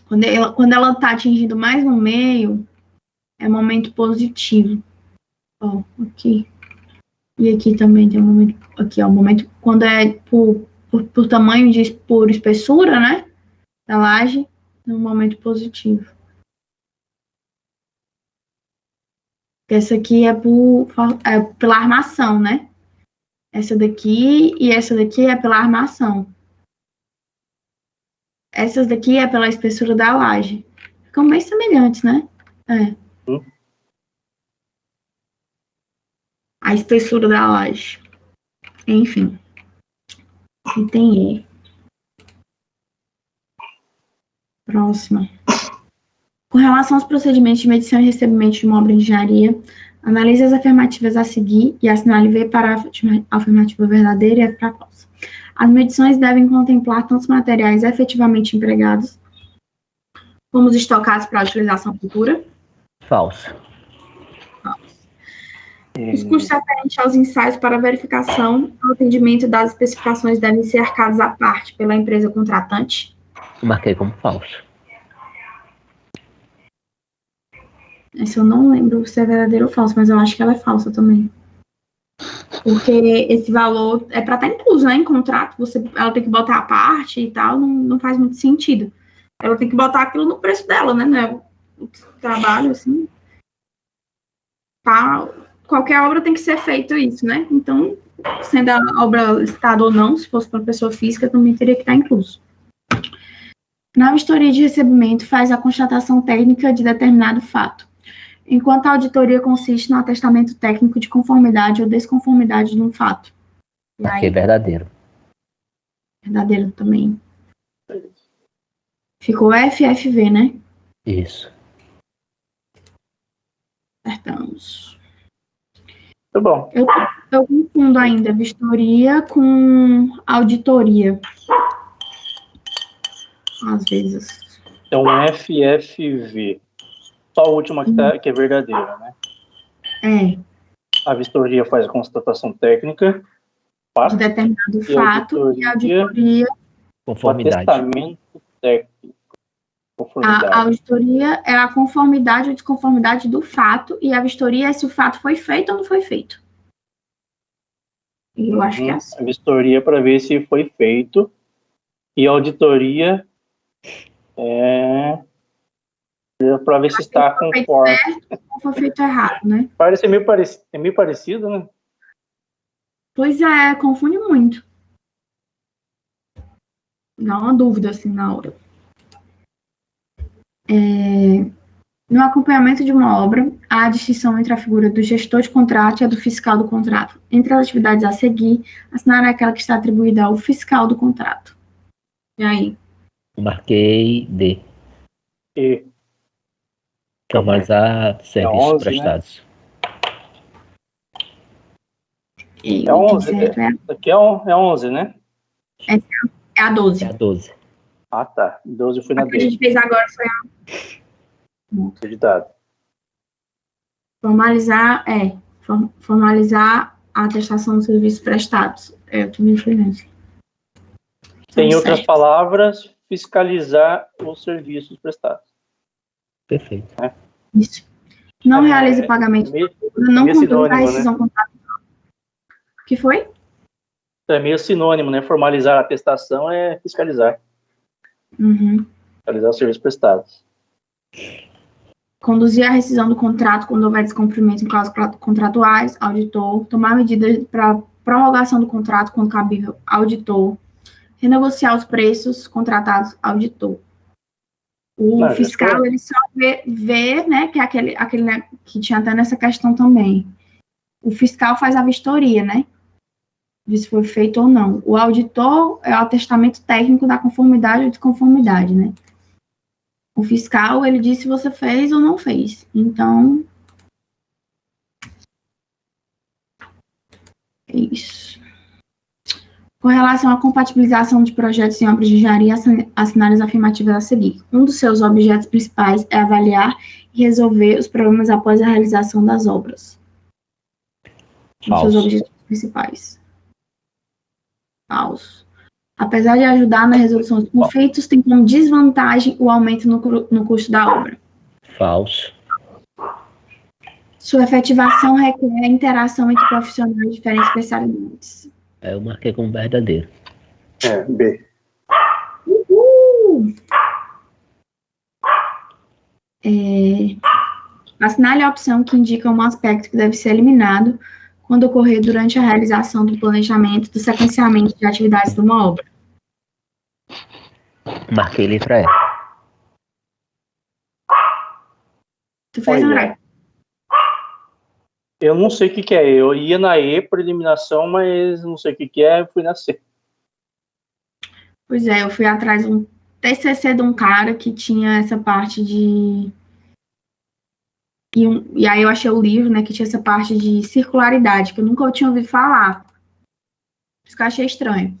Quando ela está atingindo mais no meio, é momento positivo. Ó, aqui. E aqui também tem um momento. Aqui, ó, momento quando é por tamanho, por espessura, né? Da laje, é um momento positivo. Essa aqui é pela armação, né? Essa daqui e essa daqui é pela armação. Essas daqui é pela espessura da laje. Ficam bem semelhantes, né? A espessura da laje. Enfim. Item E. Próxima. Com relação aos procedimentos de medição e recebimento de uma obra de engenharia, analise as afirmativas a seguir e assinale V para a afirmativa verdadeira e F para a falsa. As medições devem contemplar tanto os materiais efetivamente empregados, como os estocados para utilização futura. Falso. Os custos aferentes aos ensaios para verificação e atendimento das especificações devem ser arcados à parte pela empresa contratante. Marquei como falso. Essa eu não lembro se é verdadeiro ou falso, mas eu acho que ela é falsa também. Porque esse valor é para estar incluso, né, em contrato. Ela tem que botar a parte e tal, não faz muito sentido. Ela tem que botar aquilo no preço dela, né? O trabalho, assim. Tá, qualquer obra tem que ser feito isso, né? Então, sendo a obra listada ou não, se fosse para pessoa física, também teria que estar incluso. Na vistoria de recebimento, faz a constatação técnica de determinado fato, enquanto a auditoria consiste no atestamento técnico de conformidade ou desconformidade de um fato. Marquei verdadeiro. Verdadeiro também. Ficou FFV, né? Isso. Acertamos. Tá bom. Eu confundo ainda vistoria com auditoria. Às vezes. Então, FFV. Só a última que é verdadeira, né? A vistoria faz a constatação técnica. De determinado fato. E a auditoria... Conformidade. Atestamento técnico. A auditoria é a conformidade ou desconformidade do fato. E a vistoria é se o fato foi feito ou não foi feito. Eu acho que é assim. A vistoria para ver se foi feito. E a auditoria é para ver se está conforme. Certo, ou foi feito errado, né? Parece meio parecido, né? Pois é, confunde muito. Dá uma dúvida, assim, na hora. No acompanhamento de uma obra, há a distinção entre a figura do gestor de contrato e a do fiscal do contrato. Entre as atividades a seguir, assinar é aquela que está atribuída ao fiscal do contrato. E aí? Marquei D. E Formalizar serviços 11, prestados. E É o 11, certo é aqui é 11, né? a 12. É a 12. Ah, tá. 12 foi na A que a D. gente fez agora foi Acreditado. formalizar a atestação dos serviços prestados. Eu também fui nessa. Tem Então, outras certo. palavras, fiscalizar os serviços prestados. Perfeito. Isso. Não realiza pagamento, não meio conduz a sinônimo, rescisão contratual. O que foi? É meio sinônimo, né? Formalizar a atestação é fiscalizar. Uhum. Fiscalizar os serviços prestados. Conduzir a rescisão do contrato quando houver descumprimento em causas contratuais, auditor. Tomar medidas para prorrogação do contrato quando cabível, auditor. Renegociar os preços contratados, auditor. O fiscal, ele só vê, né, que é aquele né, que tinha até nessa questão também. O fiscal faz a vistoria, né? De se foi feito ou não. O auditor é o atestamento técnico da conformidade ou desconformidade, né? O fiscal, ele diz se você fez ou não fez. Então, é isso. Com relação à compatibilização de projetos em obras de engenharia, assinar as afirmativas a seguir. Um dos seus objetos principais é avaliar e resolver os problemas após a realização das obras. Um dos seus objetos principais. Falso. Apesar de ajudar na resolução dos conflitos, tem como desvantagem o aumento no custo da obra. Falso. Sua efetivação requer a interação entre profissionais de diferentes especialidades. Eu marquei como verdadeiro. É, B. Assinale a opção que indica um aspecto que deve ser eliminado quando ocorrer durante a realização do planejamento do sequenciamento de atividades de uma obra. Marquei letra E. Tu fez, André? Eu não sei o que é. Eu ia na E por eliminação, mas não sei o que é, fui na C. Pois é, eu fui atrás de um TCC de um cara que tinha essa parte de... E aí eu achei o livro, né, que tinha essa parte de circularidade, que eu nunca tinha ouvido falar. Por isso que eu achei estranho.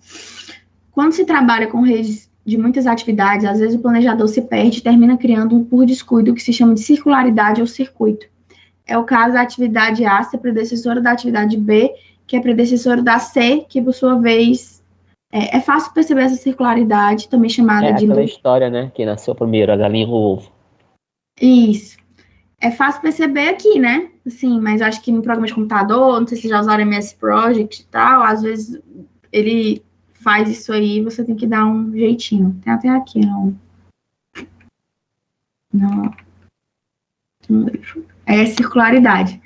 Quando se trabalha com redes de muitas atividades, às vezes o planejador se perde e termina criando um por descuido que se chama de circularidade ou circuito. É o caso da atividade A ser predecessora da atividade B, que é predecessora da C, que por sua vez é fácil perceber essa circularidade, também chamada de... É aquela história, né, que nasceu primeiro, a galinha e o ovo. Isso. É fácil perceber aqui, né? Assim, mas acho que no programa de computador, não sei se já usaram MS Project e tal, às vezes ele faz isso aí, você tem que dar um jeitinho. Tem até aqui, não. É circularidade.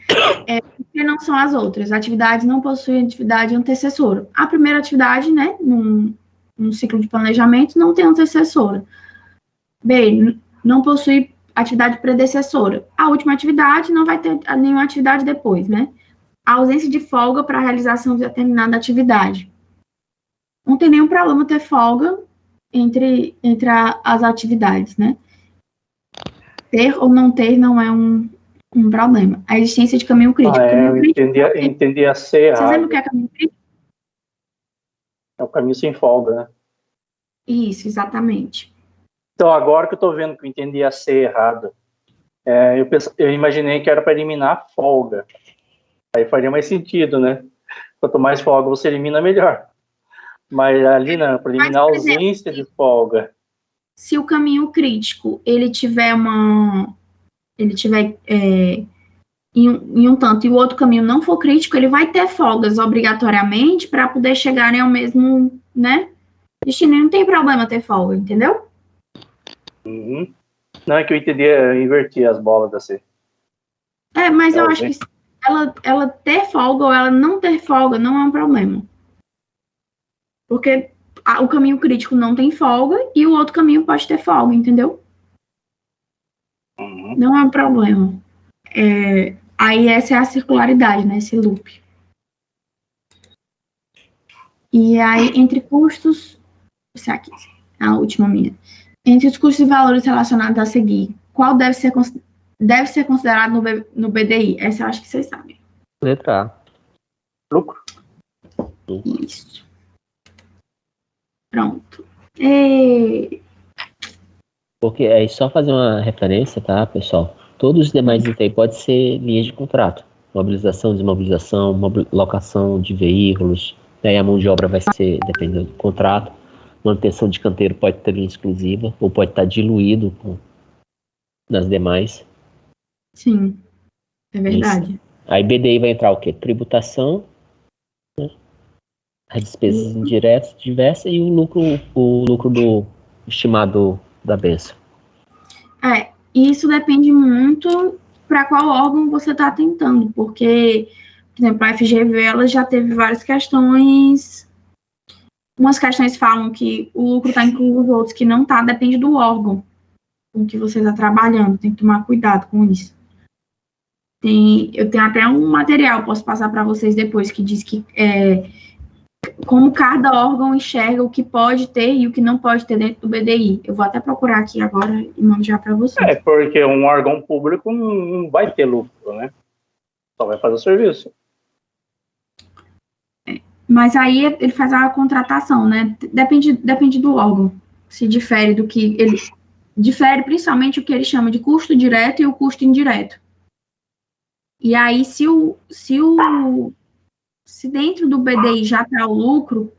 Porque não são as outras. Atividades não possuem atividade antecessora. A primeira atividade, né, num ciclo de planejamento, não tem antecessora. B, não possui atividade predecessora. A última atividade não vai ter nenhuma atividade depois, né? A ausência de folga para a realização de determinada atividade. Não tem nenhum problema ter folga entre as atividades, né? Ter ou não ter não é um problema. A existência de caminho crítico. Eu entendi a C errado. Vocês lembram o que é caminho crítico? É o caminho sem folga, né? Isso, exatamente. Então, agora que eu estou vendo que eu entendi a C errado, eu imaginei que era para eliminar a folga. Aí faria mais sentido, né? Quanto mais folga você elimina, melhor. Mas ali, para eliminar a ausência de folga. Se o caminho crítico, ele tiver em um tanto e o outro caminho não for crítico, ele vai ter folgas obrigatoriamente para poder chegarem ao mesmo, né, destino. Não tem problema ter folga, entendeu? Uhum. Não, é que eu entendi, inverti as bolas da C. Mas eu acho que ela ter folga ou ela não ter folga não é um problema. Porque o caminho crítico não tem folga e o outro caminho pode ter folga, entendeu? Uhum. Não é um problema. Aí essa é a circularidade, né? Esse loop. E aí, entre custos... Isso aqui, a última minha. Entre os custos e valores relacionados a seguir, qual deve ser considerado no BDI? Essa eu acho que vocês sabem. Letra A. Lucro. Isso. Pronto. E... Porque aí só fazer uma referência, tá, pessoal? Todos os demais itens aí podem ser linhas de contrato. Mobilização, desmobilização, locação de veículos. Daí a mão de obra vai ser, dependendo do contrato. Manutenção de canteiro pode ter linha exclusiva ou pode estar diluído nas demais. Sim, é verdade. Isso. Aí BDI vai entrar o quê? Tributação, né? As despesas indiretas diversas e o lucro do estimado da benção. Isso depende muito para qual órgão você está tentando, porque, por exemplo, a FGV ela já teve várias questões. Umas questões falam que o lucro está incluído, outros que não está, depende do órgão com que você está trabalhando, tem que tomar cuidado com isso. Eu tenho até um material, posso passar para vocês depois, que diz que como cada órgão enxerga o que pode ter e o que não pode ter dentro do BDI. Eu vou até procurar aqui agora e mando já para vocês. Porque um órgão público não vai ter lucro, né? Só vai fazer o serviço. Mas aí ele faz a contratação, né? Depende do órgão. Se difere do que ele... Difere principalmente o que ele chama de custo direto e o custo indireto. E aí, se dentro do BDI já está o lucro,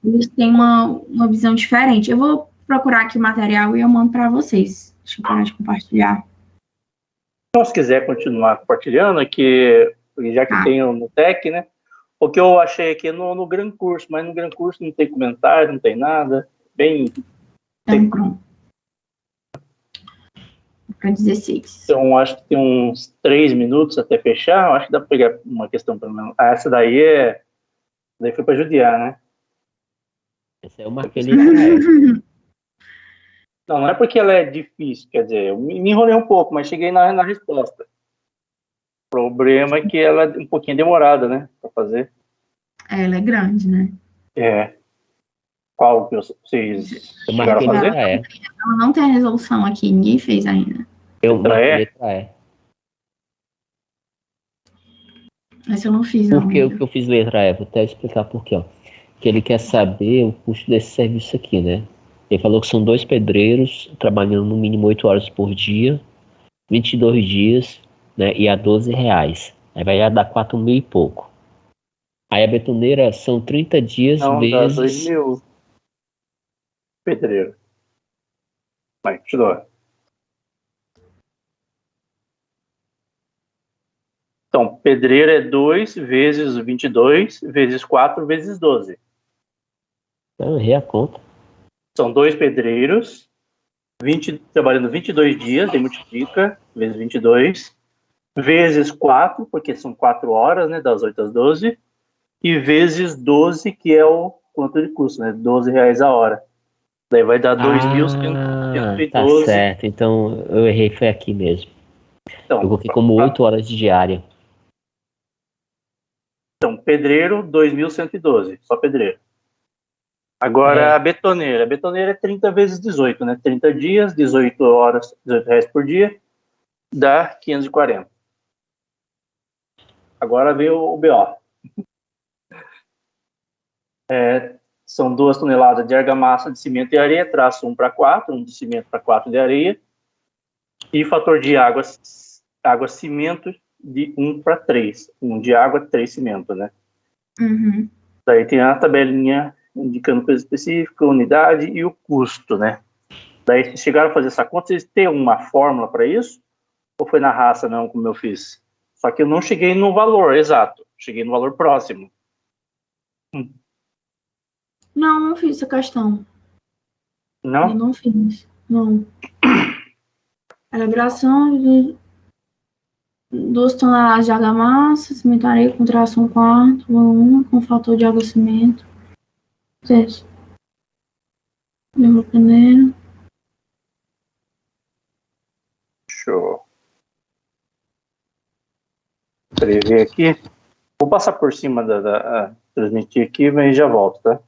eles têm uma visão diferente. Eu vou procurar aqui o material e eu mando para vocês. Deixa eu parar de compartilhar. Então, se quiser continuar compartilhando, já que tem no TEC, né? O que eu achei aqui no Gran Curso, mas no Gran Curso não tem comentário, não tem nada. Bem. Então, pronto. Para 16. Então, acho que tem uns 3 minutos até fechar. Acho que dá para pegar uma questão pelo menos. Essa daí foi para judiar, né? Essa é uma aquele. Não é porque ela é difícil, quer dizer, eu me enrolei um pouco, mas cheguei na resposta. O problema é que ela é um pouquinho demorada, né, para fazer. Ela é grande, né? Qual que vocês chegaram a fazer? Ela não tem a resolução aqui, ninguém fez ainda. Letra E. Essa eu não fiz, não. Por que eu fiz letra E? Vou até explicar por quê, ó. Que ele quer saber o custo desse serviço aqui, né? Ele falou que são 2 pedreiros trabalhando no mínimo 8 horas por dia, 22 dias, né? E a R$12. Aí vai dar 4 mil e pouco. Aí a betoneira são 30 dias vezes... Dá 2 mil. Pedreiro. Vai, continua. Então, pedreiro é 2 vezes 22, vezes 4, vezes 12. Eu errei a conta. São 2 pedreiros, trabalhando 22 dias, aí multiplica, vezes 22, vezes 4, porque são 4 horas, né, das 8 às 12, e vezes 12, que é o quanto de custo, né, R$12 a hora. Daí vai dar 2.112. Tá certo, então eu errei, foi aqui mesmo. Então, eu coloquei como 8 horas de diária. Então, pedreiro, 2.112, só pedreiro. Agora, a betoneira. A betoneira é 30 vezes 18, né? 30 dias, 18 horas, R$18 por dia, dá 540. Agora vem o BO. São 2 toneladas de argamassa de cimento e areia, traço 1 para 4, 1 de cimento para 4 de areia, e fator de água cimento de 1 para 3. 1 de água, 3 cimento, né? Uhum. Daí tem a tabelinha indicando coisa específica, unidade e o custo, né? Daí, se chegaram a fazer essa conta, vocês têm uma fórmula para isso? Ou foi na raça, não, como eu fiz? Só que eu não cheguei no valor exato, cheguei no valor próximo. Não fiz essa questão. Não? Eu não fiz, não. Elaboração de... 2 toneladas de argamassa, cimento areia com tração 4, volume 1, com fator de água cimento. 10. Peneira. Deixa eu escrever aqui. Vou passar por cima transmitir aqui, mas já volto, tá?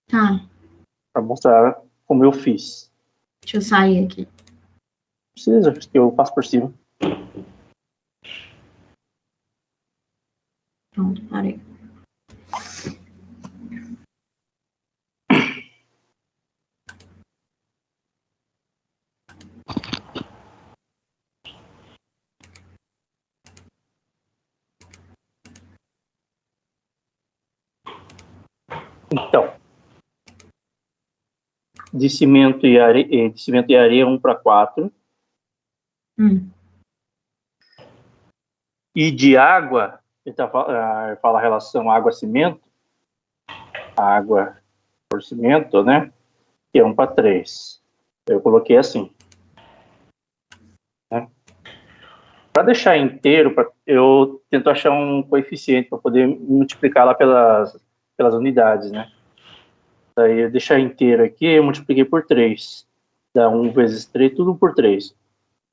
Tá, Para mostrar como eu fiz. deixa eu sair aqui. Precisa, que eu passo por cima. Pronto, parei. Então, de cimento e areia 1:4. E de água, ele fala a relação água-cimento, água por cimento, né? Que é 1:3. Eu coloquei assim. Né? Para deixar inteiro, eu tento achar um coeficiente para poder multiplicar lá pelas unidades, né? Daí eu deixar inteiro aqui, eu multipliquei por 3. Dá 1 vezes 3, tudo por 3.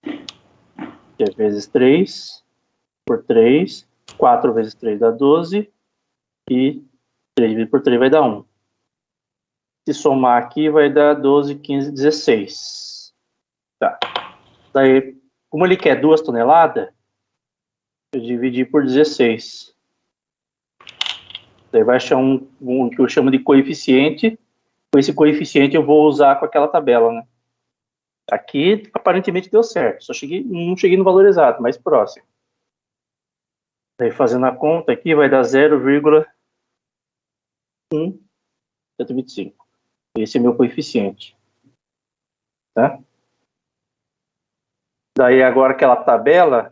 Que é vezes 3 por 3. 4 vezes 3 dá 12. E 3 vezes por 3 vai dar 1. Se somar aqui, vai dar 12, 15, 16. Tá. Daí, como ele quer 2 toneladas, eu dividi por 16. Daí vai achar um que eu chamo de coeficiente. Com esse coeficiente eu vou usar com aquela tabela, né? Aqui, aparentemente, deu certo. Não cheguei no valor exato, mas próximo. Daí, fazendo a conta aqui, vai dar 0,125. Esse é meu coeficiente. Tá? Daí, agora, aquela tabela,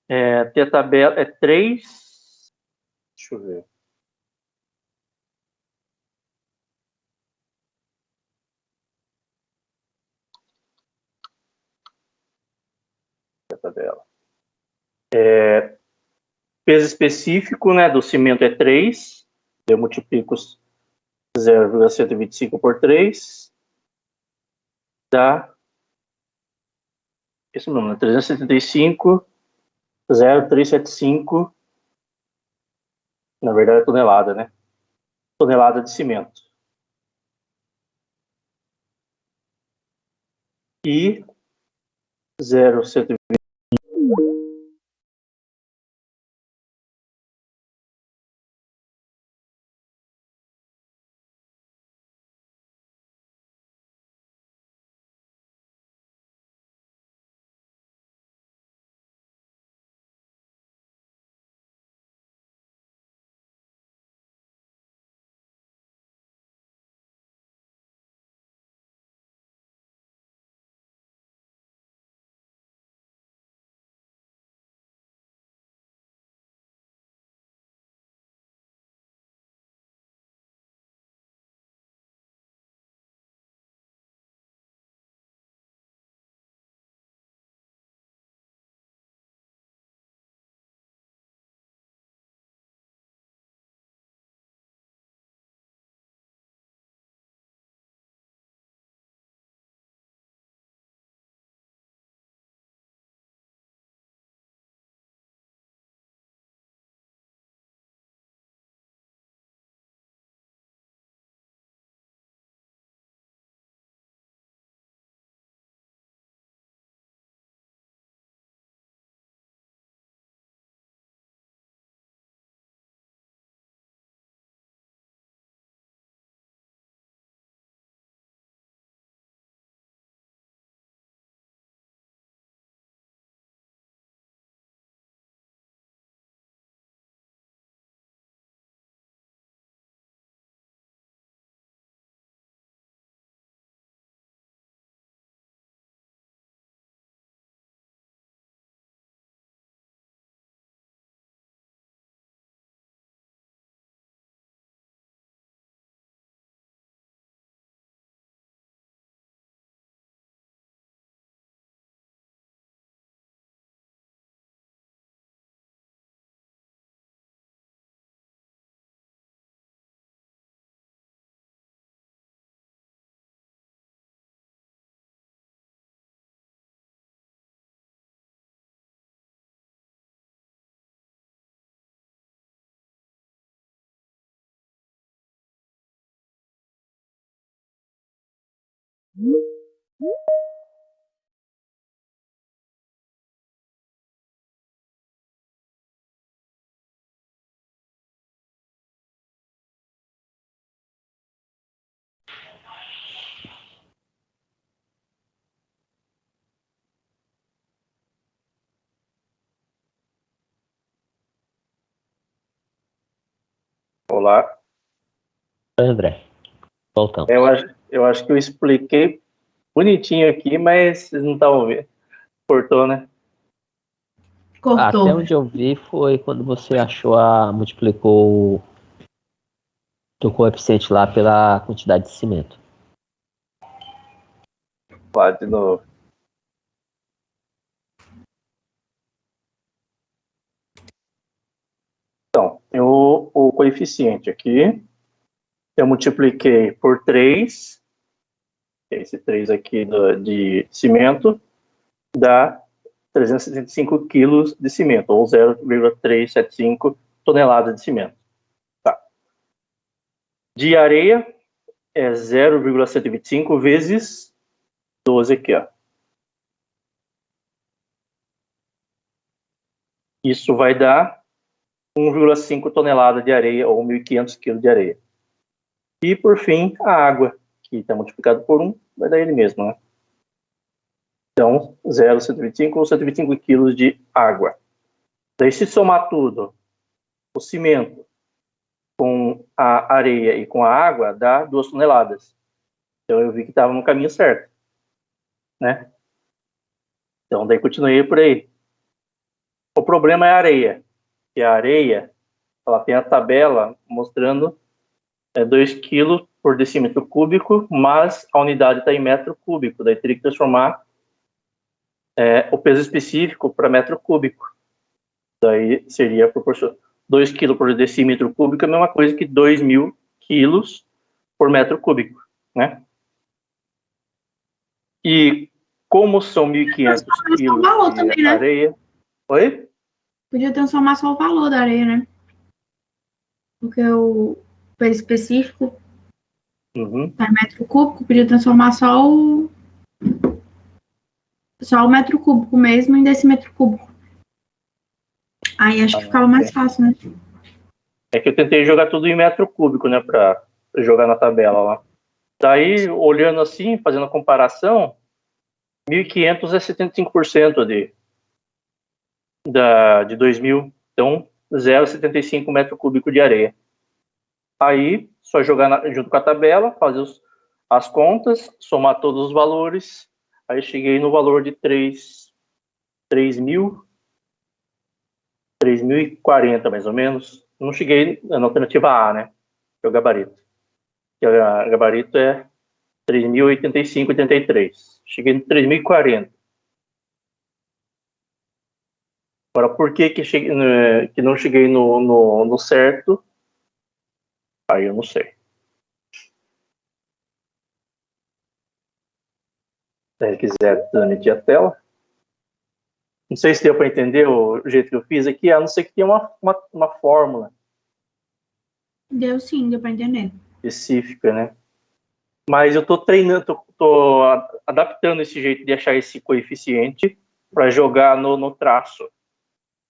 tem a tabela, 3... Deixa eu ver. A tabela. Peso específico, né, do cimento é 3. Eu multiplico 0,125 por 3. Dá esse número, 375,0375. Na verdade é tonelada, né? Tonelada de cimento. E 0,125 Olá. André, voltamos. Eu acho que eu expliquei bonitinho aqui, mas vocês não estavam vendo. Cortou, né? Cortou. Até onde eu vi foi quando você multiplicou o coeficiente lá pela quantidade de cimento. Lá de novo. Então, o coeficiente aqui, eu multipliquei por 3, esse 3 aqui de cimento, dá 375 quilos de cimento, ou 0,375 toneladas de cimento. Tá. De areia, é 0,125 vezes 12 aqui, ó. Isso vai dar 1,5 toneladas de areia, ou 1.500 quilos de areia. E, por fim, a água, que está multiplicado por 1, vai dar ele mesmo, né? Então, 0,125 ou 125 quilos de água. Daí, se somar tudo, o cimento com a areia e com a água, dá 2 toneladas. Então, eu vi que estava no caminho certo, né? Então, daí continuei por aí. O problema é a areia. E a areia, ela tem a tabela mostrando 2 kg por decímetro cúbico, mas a unidade está em metro cúbico. Daí teria que transformar o peso específico para metro cúbico. Daí seria proporcional. 2 kg por decímetro cúbico é a mesma coisa que 2.000 quilos por metro cúbico, né? E como são 1.500 quilos de também, areia... Né? Oi? Podia transformar só o valor da areia, né? Porque o peso específico para metro cúbico, podia transformar só o metro cúbico mesmo em decímetro cúbico. Aí acho que ficava mais fácil, né? É que eu tentei jogar tudo em metro cúbico, né, para jogar na tabela lá. Daí, olhando assim, fazendo a comparação, 1.500 é 75% de 2.000, então 0,75 metro cúbico de areia. Aí, só jogar junto com a tabela, fazer as contas, somar todos os valores, aí cheguei no valor de 3.040 mais ou menos. Não cheguei na alternativa A, né, que é o gabarito. Que o gabarito é 3.085,83. Cheguei no 3.040. Agora, por que não cheguei no certo? Aí eu não sei. Se ele quiser transmitir a tela. Não sei se deu para entender o jeito que eu fiz aqui, a não ser que tenha uma fórmula. Deu sim, deu para entender. Específica, né? Mas eu estou treinando, estou adaptando esse jeito de achar esse coeficiente para jogar no traço.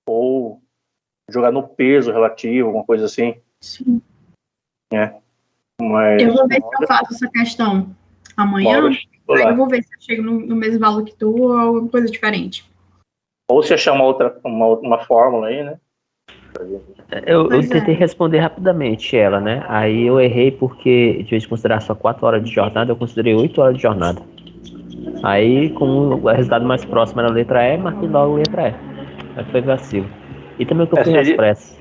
Ou jogar no peso relativo, alguma coisa assim. Sim. Mas, eu vou ver se eu faço essa questão amanhã. Aí eu vou ver se eu chego no mesmo valor que tu ou alguma coisa diferente. Ou se achar uma fórmula aí, né? Eu tentei responder rapidamente ela, né? Aí eu errei porque, de vez de considerar só 4 horas de jornada, eu considerei 8 horas de jornada. Aí, como o resultado mais próximo era a letra E, marquei logo a letra E. Aí foi vacilo. E também que eu fui às pressas.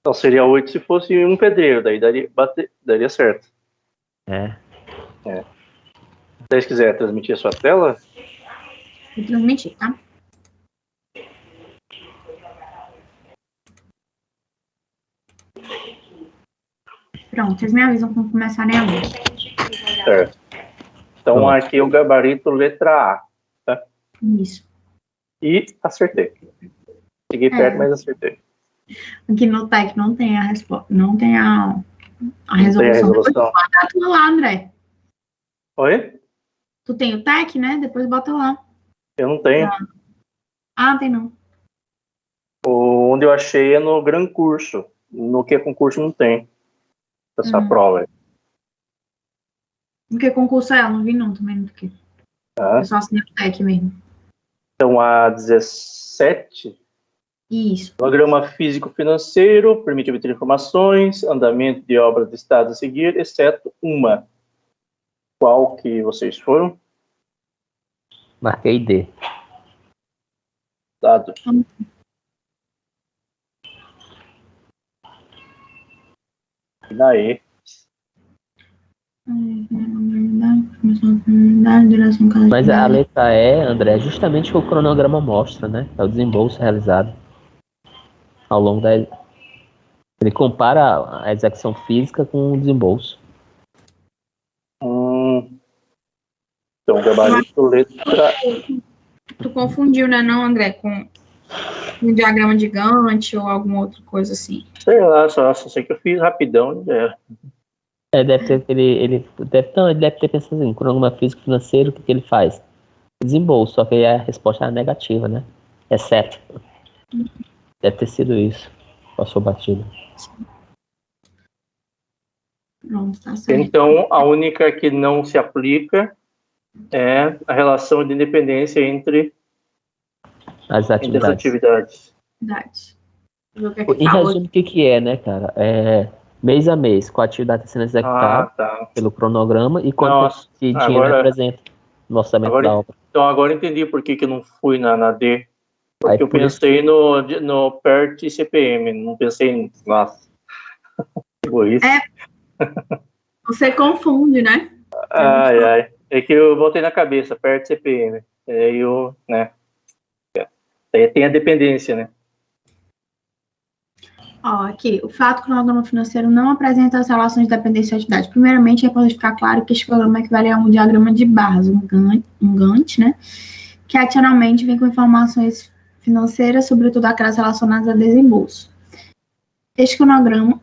Então seria 8 se fosse um pedreiro, daí daria certo. Se vocês quiserem transmitir a sua tela... Vou transmitir, tá? Pronto, vocês me avisam quando começarem a ler. Certo. Então aqui é o gabarito letra A, tá? Isso. E acertei. Cheguei perto, mas acertei. Aqui no TEC não tem a resposta, não tem a resolução. Não tem a resolução. Vou lá, André. Oi? Tu tem o TEC, né? Depois bota lá. Eu não tenho. Tem não. Onde eu achei é no Gran Curso. No que concurso não tem essa prova. No que concurso é? Eu não vi não também. No que. Eu só assinei o TEC mesmo. Então, a 17... Isso. Programa físico-financeiro, permite obter informações, andamento de obras de estado a seguir, exceto uma. Qual que vocês foram? Marquei D. Dado. E na E. Mas a letra E, André, é justamente o que o cronograma mostra, né? É o desembolso realizado ao longo da... Ele compara a execução física com o desembolso. Então, gabarito letra... Tu confundiu, né, não, André, com um diagrama de Gantt ou alguma outra coisa assim? Sei lá, só sei que eu fiz rapidão. Deve ter ele deve ter pensado assim, cronograma físico financeiro, o que ele faz? Desembolso, só que aí a resposta é negativa, né? Exceto. Deve ter sido isso. Passou batido. Pronto, tá certo. Então, a única que não se aplica é a relação de independência entre as atividades. Em resumo, o que é, né, cara? Mês a mês, com a atividade sendo executada pelo cronograma e quanto de dinheiro representa no orçamento da obra. Então, agora entendi por que eu não fui na D. Porque eu pensei no PERT e CPM, não pensei em... Nossa, egoísta. Você confunde, né? É que eu voltei na cabeça, PERT e CPM. Aí eu, né? Aí tem a dependência, né? Aqui, o fato que o cronograma financeiro não apresenta as relações de dependência de atividade. Primeiramente, é importante ficar claro que este programa equivale a um diagrama de barras, um Gantt, né? Que adicionalmente vem com informações financeiras, sobretudo aquelas relacionadas a desembolso. Este cronograma,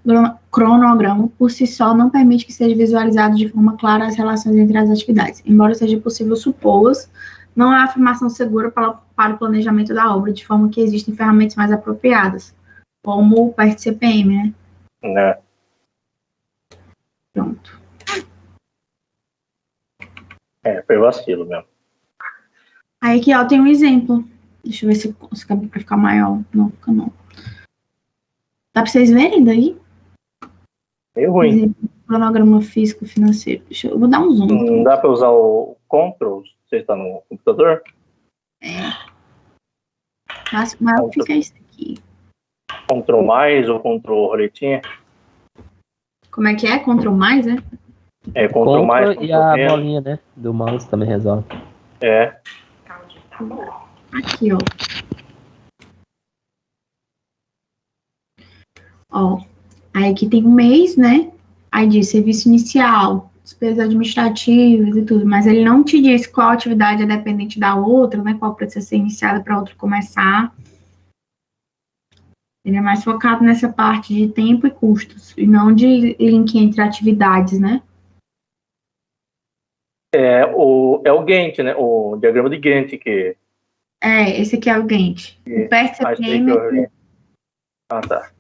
por si só, não permite que seja visualizado de forma clara as relações entre as atividades. Embora seja possível supô-las, não é afirmação segura para o planejamento da obra, de forma que existem ferramentas mais apropriadas, como o PERT-CPM, né? Pronto. Foi vacilo mesmo. Aí aqui, tem um exemplo. Deixa eu ver se cabe para ficar maior. Não, fica não. Dá para vocês verem daí? Meio ruim. Exemplo, cronograma físico-financeiro. Eu vou dar um zoom. Não dá para usar o Ctrl? Você está no computador? Mas maior fica isso aqui. Ctrl mais ou Ctrl roletinha? Como é que é? Ctrl mais, né? Ctrl mais. E a bolinha, né? Do mouse também resolve. Aqui, aí aqui tem um mês, né? Aí diz serviço inicial, despesas administrativas e tudo, mas ele não te diz qual atividade é dependente da outra, né? Qual precisa ser iniciada para a outra começar. Ele é mais focado nessa parte de tempo e custos, e não de link entre atividades, né? É o Gantt, né? O diagrama de Gantt que... esse aqui é o Gantt. O PERT-CPM... tá.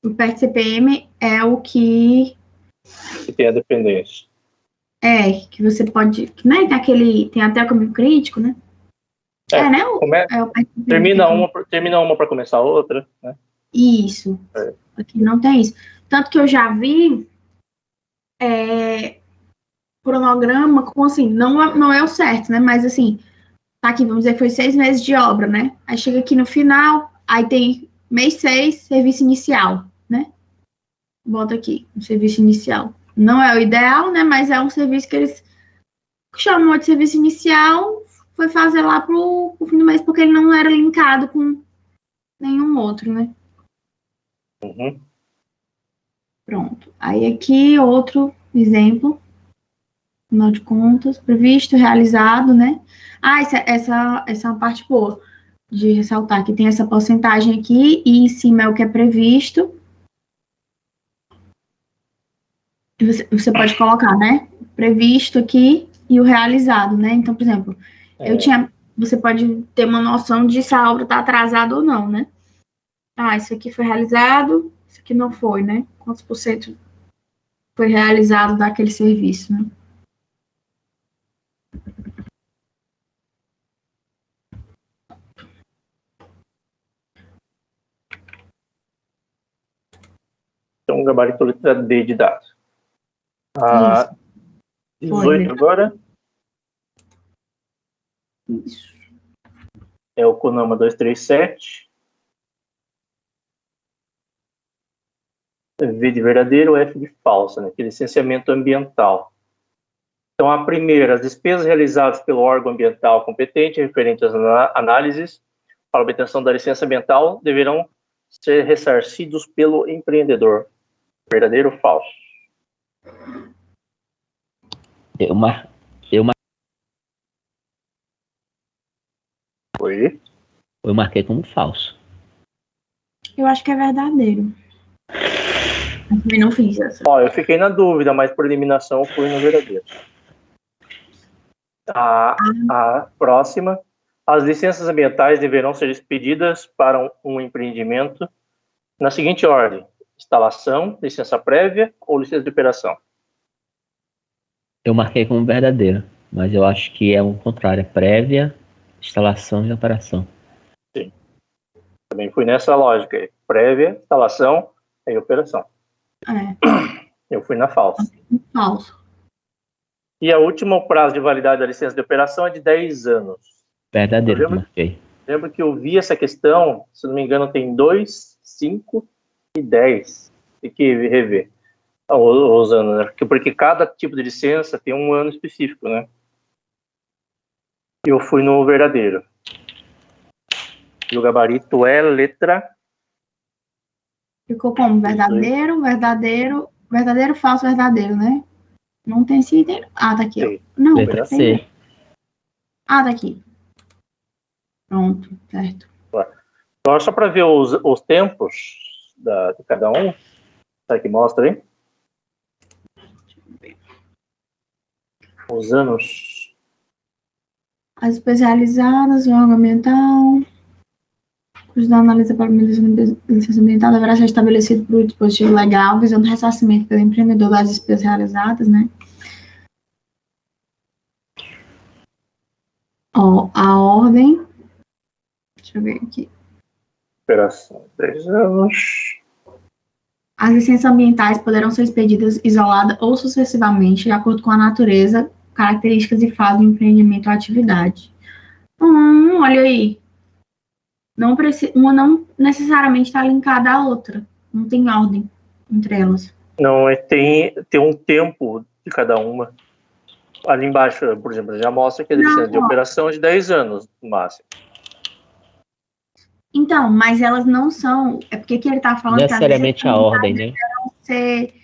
O PERT-CPM é o que tem a dependência. Que você pode... Né? Tem até o caminho crítico, né? Né? Termina uma para começar a outra, né? Isso. Aqui não tem isso. Tanto que eu já vi cronograma com, assim, não é o certo, né? Mas, assim, tá aqui, vamos dizer que foi 6 meses de obra, né? Aí chega aqui no final, aí tem mês 6, serviço inicial, né? Bota aqui, o serviço inicial. Não é o ideal, né? Mas é um serviço que eles chamam de serviço inicial, foi fazer lá pro fim do mês, porque ele não era linkado com nenhum outro, né? Pronto. Aí aqui, outro exemplo. Afinal de contas, previsto, realizado, né? Essa é uma parte boa de ressaltar, que tem essa porcentagem aqui, e em cima é o que é previsto. Você pode colocar, né? Previsto aqui, e o realizado, né? Então, por exemplo, você pode ter uma noção de se a obra está atrasada ou não, né? Ah, isso aqui foi realizado, isso aqui não foi, né? Quantos por cento foi realizado daquele serviço, né? Então, gabarito letra D de dados. Isso. 18 agora. Isso. É o CONAMA 237. V de verdadeiro, F de falsa, né? Que é licenciamento ambiental. Então, a primeira, as despesas realizadas pelo órgão ambiental competente referente às análises para a obtenção da licença ambiental deverão ser ressarcidos pelo empreendedor. Verdadeiro ou falso? Eu marquei como falso. Eu acho que é verdadeiro. Eu também não fiz essa. Eu fiquei na dúvida, mas por eliminação eu fui no verdadeiro. A próxima. As licenças ambientais deverão ser expedidas para um empreendimento na seguinte ordem: instalação, licença prévia ou licença de operação? Eu marquei como verdadeiro, mas eu acho que é o contrário, prévia, instalação e operação. Sim. Também fui nessa lógica aí. Prévia, instalação e operação. Eu fui na falsa. Falso. E a última, o prazo de validade da licença de operação é de 10 anos. Verdadeiro, que marquei. Lembro que eu vi essa questão, se não me engano, tem 2, 5 e 10. Tem que rever os anos, né? Porque cada tipo de licença tem um ano específico, né? Eu fui no verdadeiro. E o gabarito é letra... Ficou como? Verdadeiro, verdadeiro, verdadeiro, falso, verdadeiro, né? Não tem esse item. Ah, tá aqui, ó. Não, letra C. Ah, tá aqui. Pronto, certo. Então, só para ver os tempos de cada um. Será que mostra aí? Os anos. As especializadas, o órgão ambiental. O custo da análise para a licença ambiental deverá ser estabelecido por dispositivo legal, visando o ressarcimento pelo empreendedor das despesas realizadas, né? Ó, a ordem. Deixa eu ver aqui. Operação 10 anos. As licenças ambientais poderão ser expedidas isolada ou sucessivamente, de acordo com a natureza, características e fase do empreendimento ou atividade. Olha aí. Uma não necessariamente está linkada à outra. Não tem ordem entre elas. Não, tem um tempo de cada uma. Ali embaixo, por exemplo, já mostra que a licença de operação é de 10 anos, no máximo. Então, mas elas não são... É porque que ele está falando necessariamente que as a ordem, né? Devem ser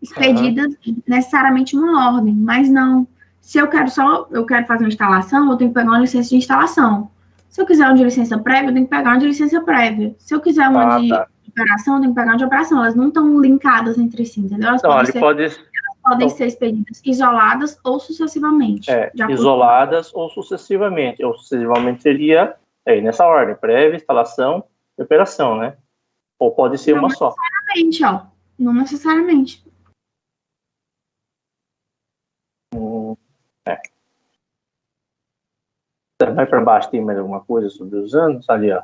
expedidas necessariamente numa ordem, mas não. Se eu quero fazer uma instalação, eu tenho que pegar uma licença de instalação. Se eu quiser uma de licença prévia, eu tenho que pegar uma de licença prévia. Se eu quiser uma de operação, eu tenho que pegar uma de operação. Elas não estão linkadas entre si, entendeu? Elas podem ser expedidas isoladas ou sucessivamente. Isoladas ou sucessivamente. Ou sucessivamente seria nessa ordem: prévia, instalação e operação, né? Ou pode ser uma só. Não necessariamente. Vai para baixo, tem mais alguma coisa sobre os anos? Ali, ó.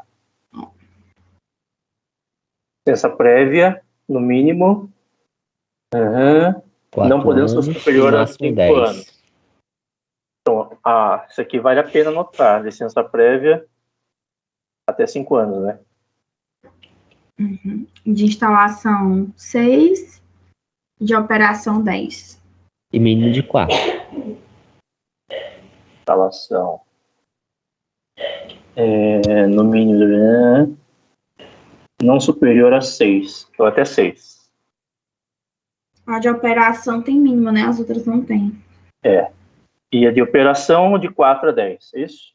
Licença prévia, no mínimo. Não podendo ser superior a 5 anos. Então, isso aqui vale a pena anotar. Licença prévia até 5 anos, né? De instalação 6, de operação 10. E mínimo de 4. Instalação. No mínimo, não superior a 6, ou até 6. A de operação tem mínimo, né? As outras não tem. E a de operação de 4 a 10, é isso?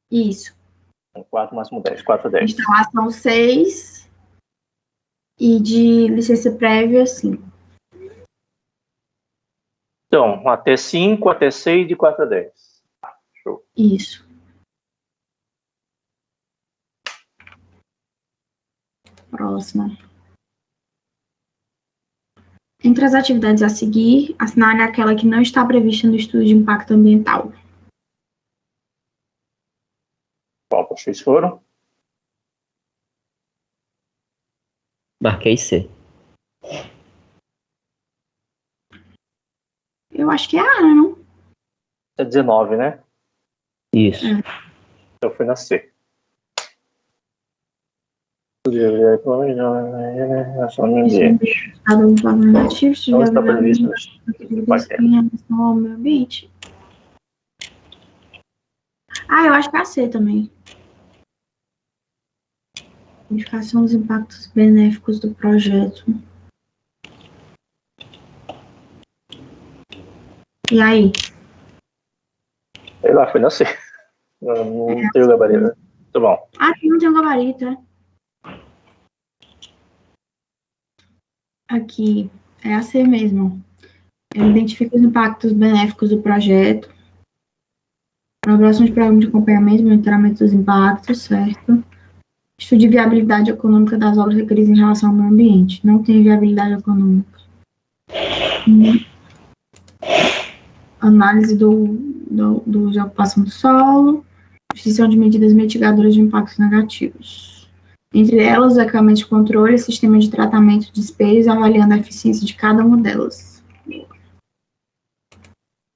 Isso. 4, máximo 10, 4 a 10. Instalação 6 e de licença prévia 5. Então, até 5, até 6, de 4 a 10. Show. Isso. Próxima. Entre as atividades a seguir, assinale aquela que não está prevista no estudo de impacto ambiental. Qual vocês foram? Marquei C. Eu acho que é a Ana, não? É 19, né? Isso. Eu fui na C. Cada um plano negativo, se Não tiver está previsto em relação ao meio ambiente. Eu acho que é a C também. Indicação dos impactos benéficos do projeto. E aí? Sei lá, foi na C. Eu não tenho gabarito. Muito bom. Aqui não tem um gabarito, né? Aqui, é a C mesmo. Ele identifica os impactos benéficos do projeto. Elaboração de programa de acompanhamento e monitoramento dos impactos, certo? Estudo de viabilidade econômica das obras requeridas em relação ao meio ambiente. Não tem viabilidade econômica. Análise do uso de ocupação do solo. Definição de medidas mitigadoras de impactos negativos. Entre elas, os equipamentos de controle e sistema de tratamento de espelhos, avaliando a eficiência de cada uma delas.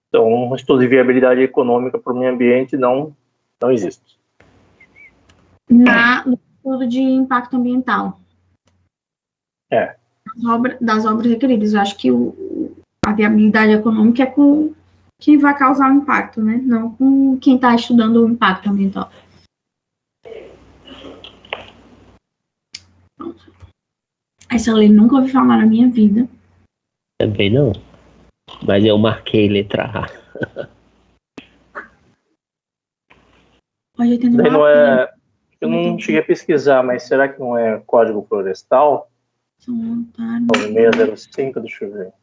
Então, um estudo de viabilidade econômica para o meio ambiente não existe. No estudo de impacto ambiental. Das obras requeridas. Eu acho que a viabilidade econômica é com quem vai causar o impacto, né? Não com quem está estudando o impacto ambiental. Essa lei nunca ouvi falar na minha vida. Também não. Mas eu marquei letra A. Pode ter Daí não é, eu não cheguei a pesquisar, mas será que não é Código Florestal? 605, deixa eu ver.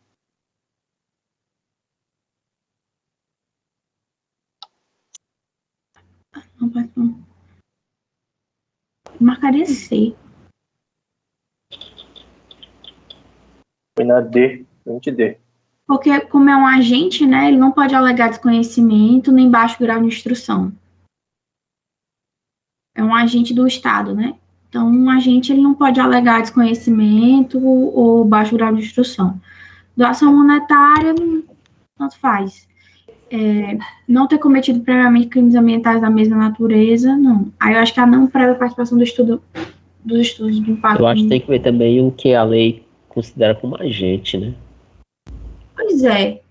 Não pode não. Marcaria C. Foi na D, 20D. Porque, como é um agente, né, ele não pode alegar desconhecimento nem baixo grau de instrução. É um agente do Estado, né? Então, um agente ele não pode alegar desconhecimento ou baixo grau de instrução. Doação monetária, tanto faz. Não ter cometido previamente crimes ambientais da mesma natureza, não. Aí eu acho que a não prévia participação dos estudos de impacto. Eu acho que tem que ver também o que a lei considera como agente, né? Pois é.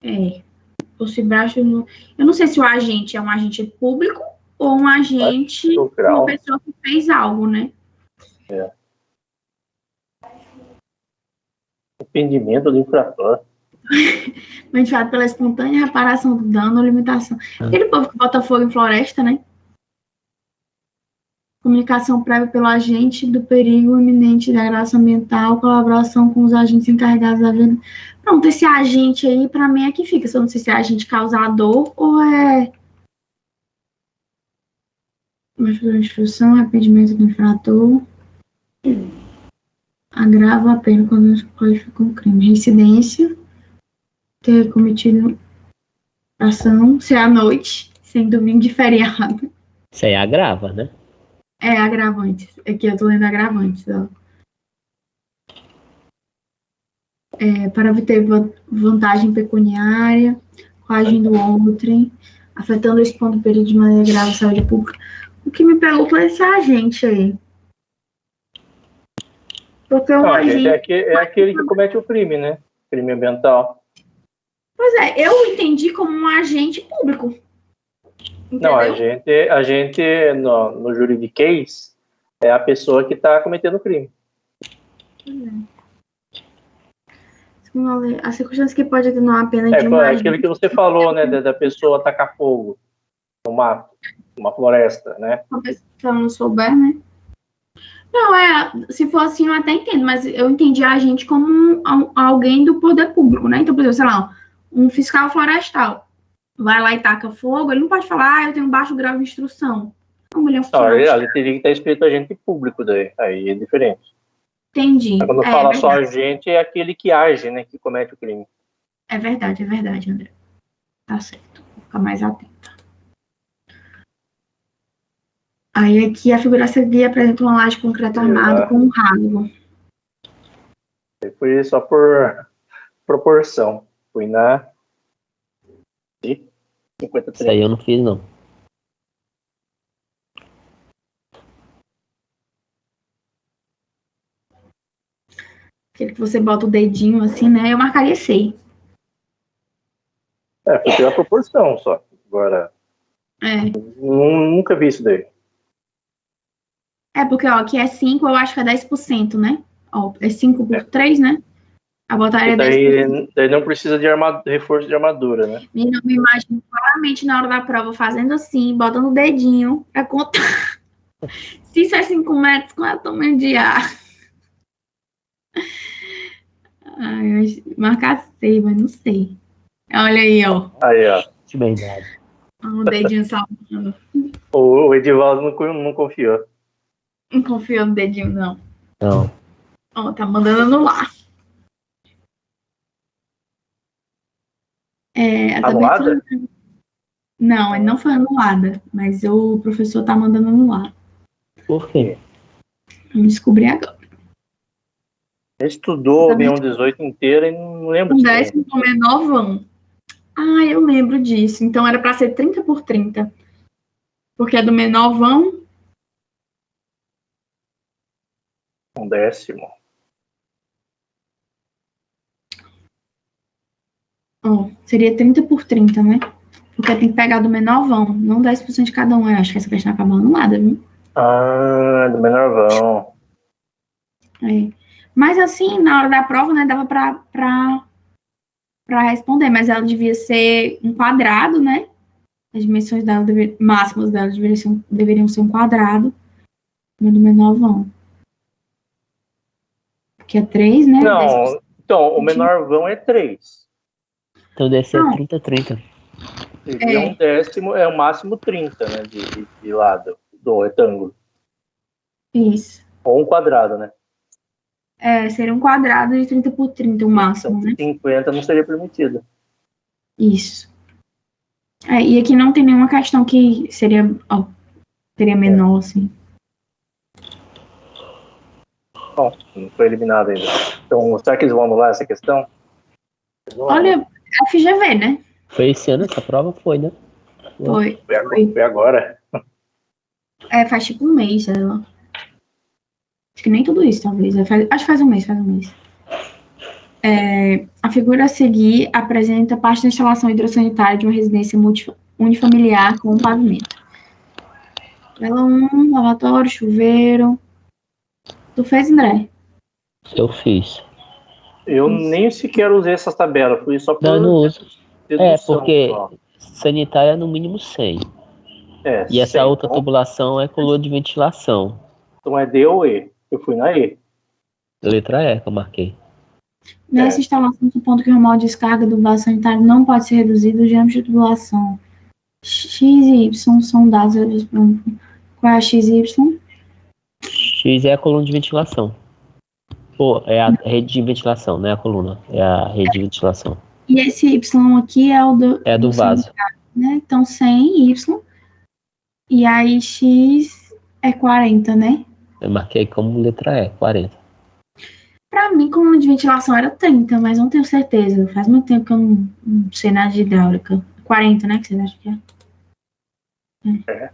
Eu não sei se o agente é um agente público ou um agente, uma pessoa que fez algo, né? Arrependimento do infrator. Motivado pela espontânea reparação do dano ou limitação. Aquele povo que bota fogo em floresta, né? Comunicação prévia pelo agente do perigo iminente de degradação ambiental, colaboração com os agentes encarregados da vida. Pronto, esse agente aí, para mim, é que fica. Eu não sei se é agente causador ou é... instrução, arrependimento do infrator. Agrava a pena quando se qualifica um crime. Reincidência. Ter cometido ação. Ser à noite, sem domingo de feriado. Isso aí agrava, né? É agravante. Aqui eu tô lendo agravantes, ó. Para obter vantagem pecuniária, coagindo outrem, afetando ou expondo o perigo de maneira grave à saúde pública. O que me pegou foi esse agente aí. Porque o agente... É aquele que comete o crime, né? Crime ambiental. Pois é, eu entendi como um agente público. Entendeu? Não, a gente no juridiquês é a pessoa que está cometendo o crime. A circunstância que pode atenuar a pena de um agente... aquilo que você falou, né? Da pessoa tacar fogo no mato, uma floresta, né? Se ela não souber, né? Não, se for assim, eu até entendo, mas eu entendi a gente como alguém do poder público, né? Então, por exemplo, sei lá, um fiscal florestal vai lá e taca fogo, ele não pode falar, eu tenho baixo grau de instrução. Não, ele é um Não, funcionário. ali teria que estar escrito agente público daí, aí é diferente. Entendi. Mas quando É fala só verdade. agente, é aquele que age, né, que comete o crime. É verdade, André. Tá certo. Vou ficar mais atenta. Aí aqui a figura a seguir apresenta uma laje de concreto armado com um rasgo. Foi só por proporção. Fui na 53. Isso aí eu não fiz, não. Aquele que você bota o dedinho assim, né? Eu marcaria 6. Foi pela proporção só. Agora, nunca vi isso daí. É porque, ó, aqui é 5, eu acho que é 10%, né? Ó, é 5 por 3, né? A botaria é 10%. Daí não precisa de reforço de armadura, né? Menina, eu me imagino claramente na hora da prova fazendo assim, botando o dedinho pra contar. Se isso é 5 metros, qual é o tamanho de ar? Ai, marcar 6, mas não sei. Olha aí, ó. Aí, ó. De verdade. O dedinho salvando. O Edivaldo não confiou. Não confio no dedinho, não. Não. Ó, tá mandando anular. Anulada? Não, ele não foi anulada, mas o professor tá mandando anular. Por quê? Vamos descobrir agora. Ele estudou bem 18 inteira e não lembro Um disso. 10 como é novão. Ah, eu lembro disso. Então era para ser 30 por 30. Porque é do menorvão. Um décimo. Ó, seria 30 por 30, né? Porque tem que pegar do menorvão, não 10% de cada um. Eu acho que essa questão acabou anulada, viu? Ah, do menorvão. É. Mas assim, na hora da prova, né, dava pra responder, mas ela devia ser um quadrado, né? As dimensões dela máximas dela deveriam ser um quadrado. Do menorvão. Que é 3, né? Não, então, o menorvão é 3. Então deve ser Não. 30-30. E um décimo é o máximo 30, né? De lado do retângulo. Isso. Ou um quadrado, né? Seria um quadrado de 30 por 30, o máximo, Então, né? 50 não seria permitido. Isso. E aqui não tem nenhuma questão que seria menor, assim. Bom, não foi eliminado ainda. Então, será que eles vão anular essa questão? Olha, FGV, né? Foi esse ano essa prova? Foi, né? Foi. Foi agora. Faz tipo um mês, ela. Acho que nem tudo isso, talvez. Acho que faz um mês. A figura a seguir apresenta parte da instalação hidrossanitária de uma residência unifamiliar com um pavimento. Ela lavatório, chuveiro. Tu fez, André? Eu fiz. Eu nem sequer usei essas tabelas, fui só por Não uso. dedução, porque só. sanitária é no mínimo 100. E essa 100, outra tubulação é coluna de ventilação. Então é D ou E. Eu fui na E. Letra E que eu marquei. Nessa instalação, supondo que o ramal de descarga do vaso sanitário não pode ser reduzido, os diâmetros de tubulação X e Y são dados. Qual é a XY? X é a coluna de ventilação. Pô, é a rede de ventilação, não é a coluna. É a rede de ventilação. E esse Y aqui é o do vaso. Sanitário, né? Então, 100 Y. E aí, X é 40, né? Eu marquei como letra E, 40. Pra mim, coluna de ventilação era 30, mas não tenho certeza. Faz muito tempo que eu não sei nada de hidráulica. 40, né? Que vocês acham que é?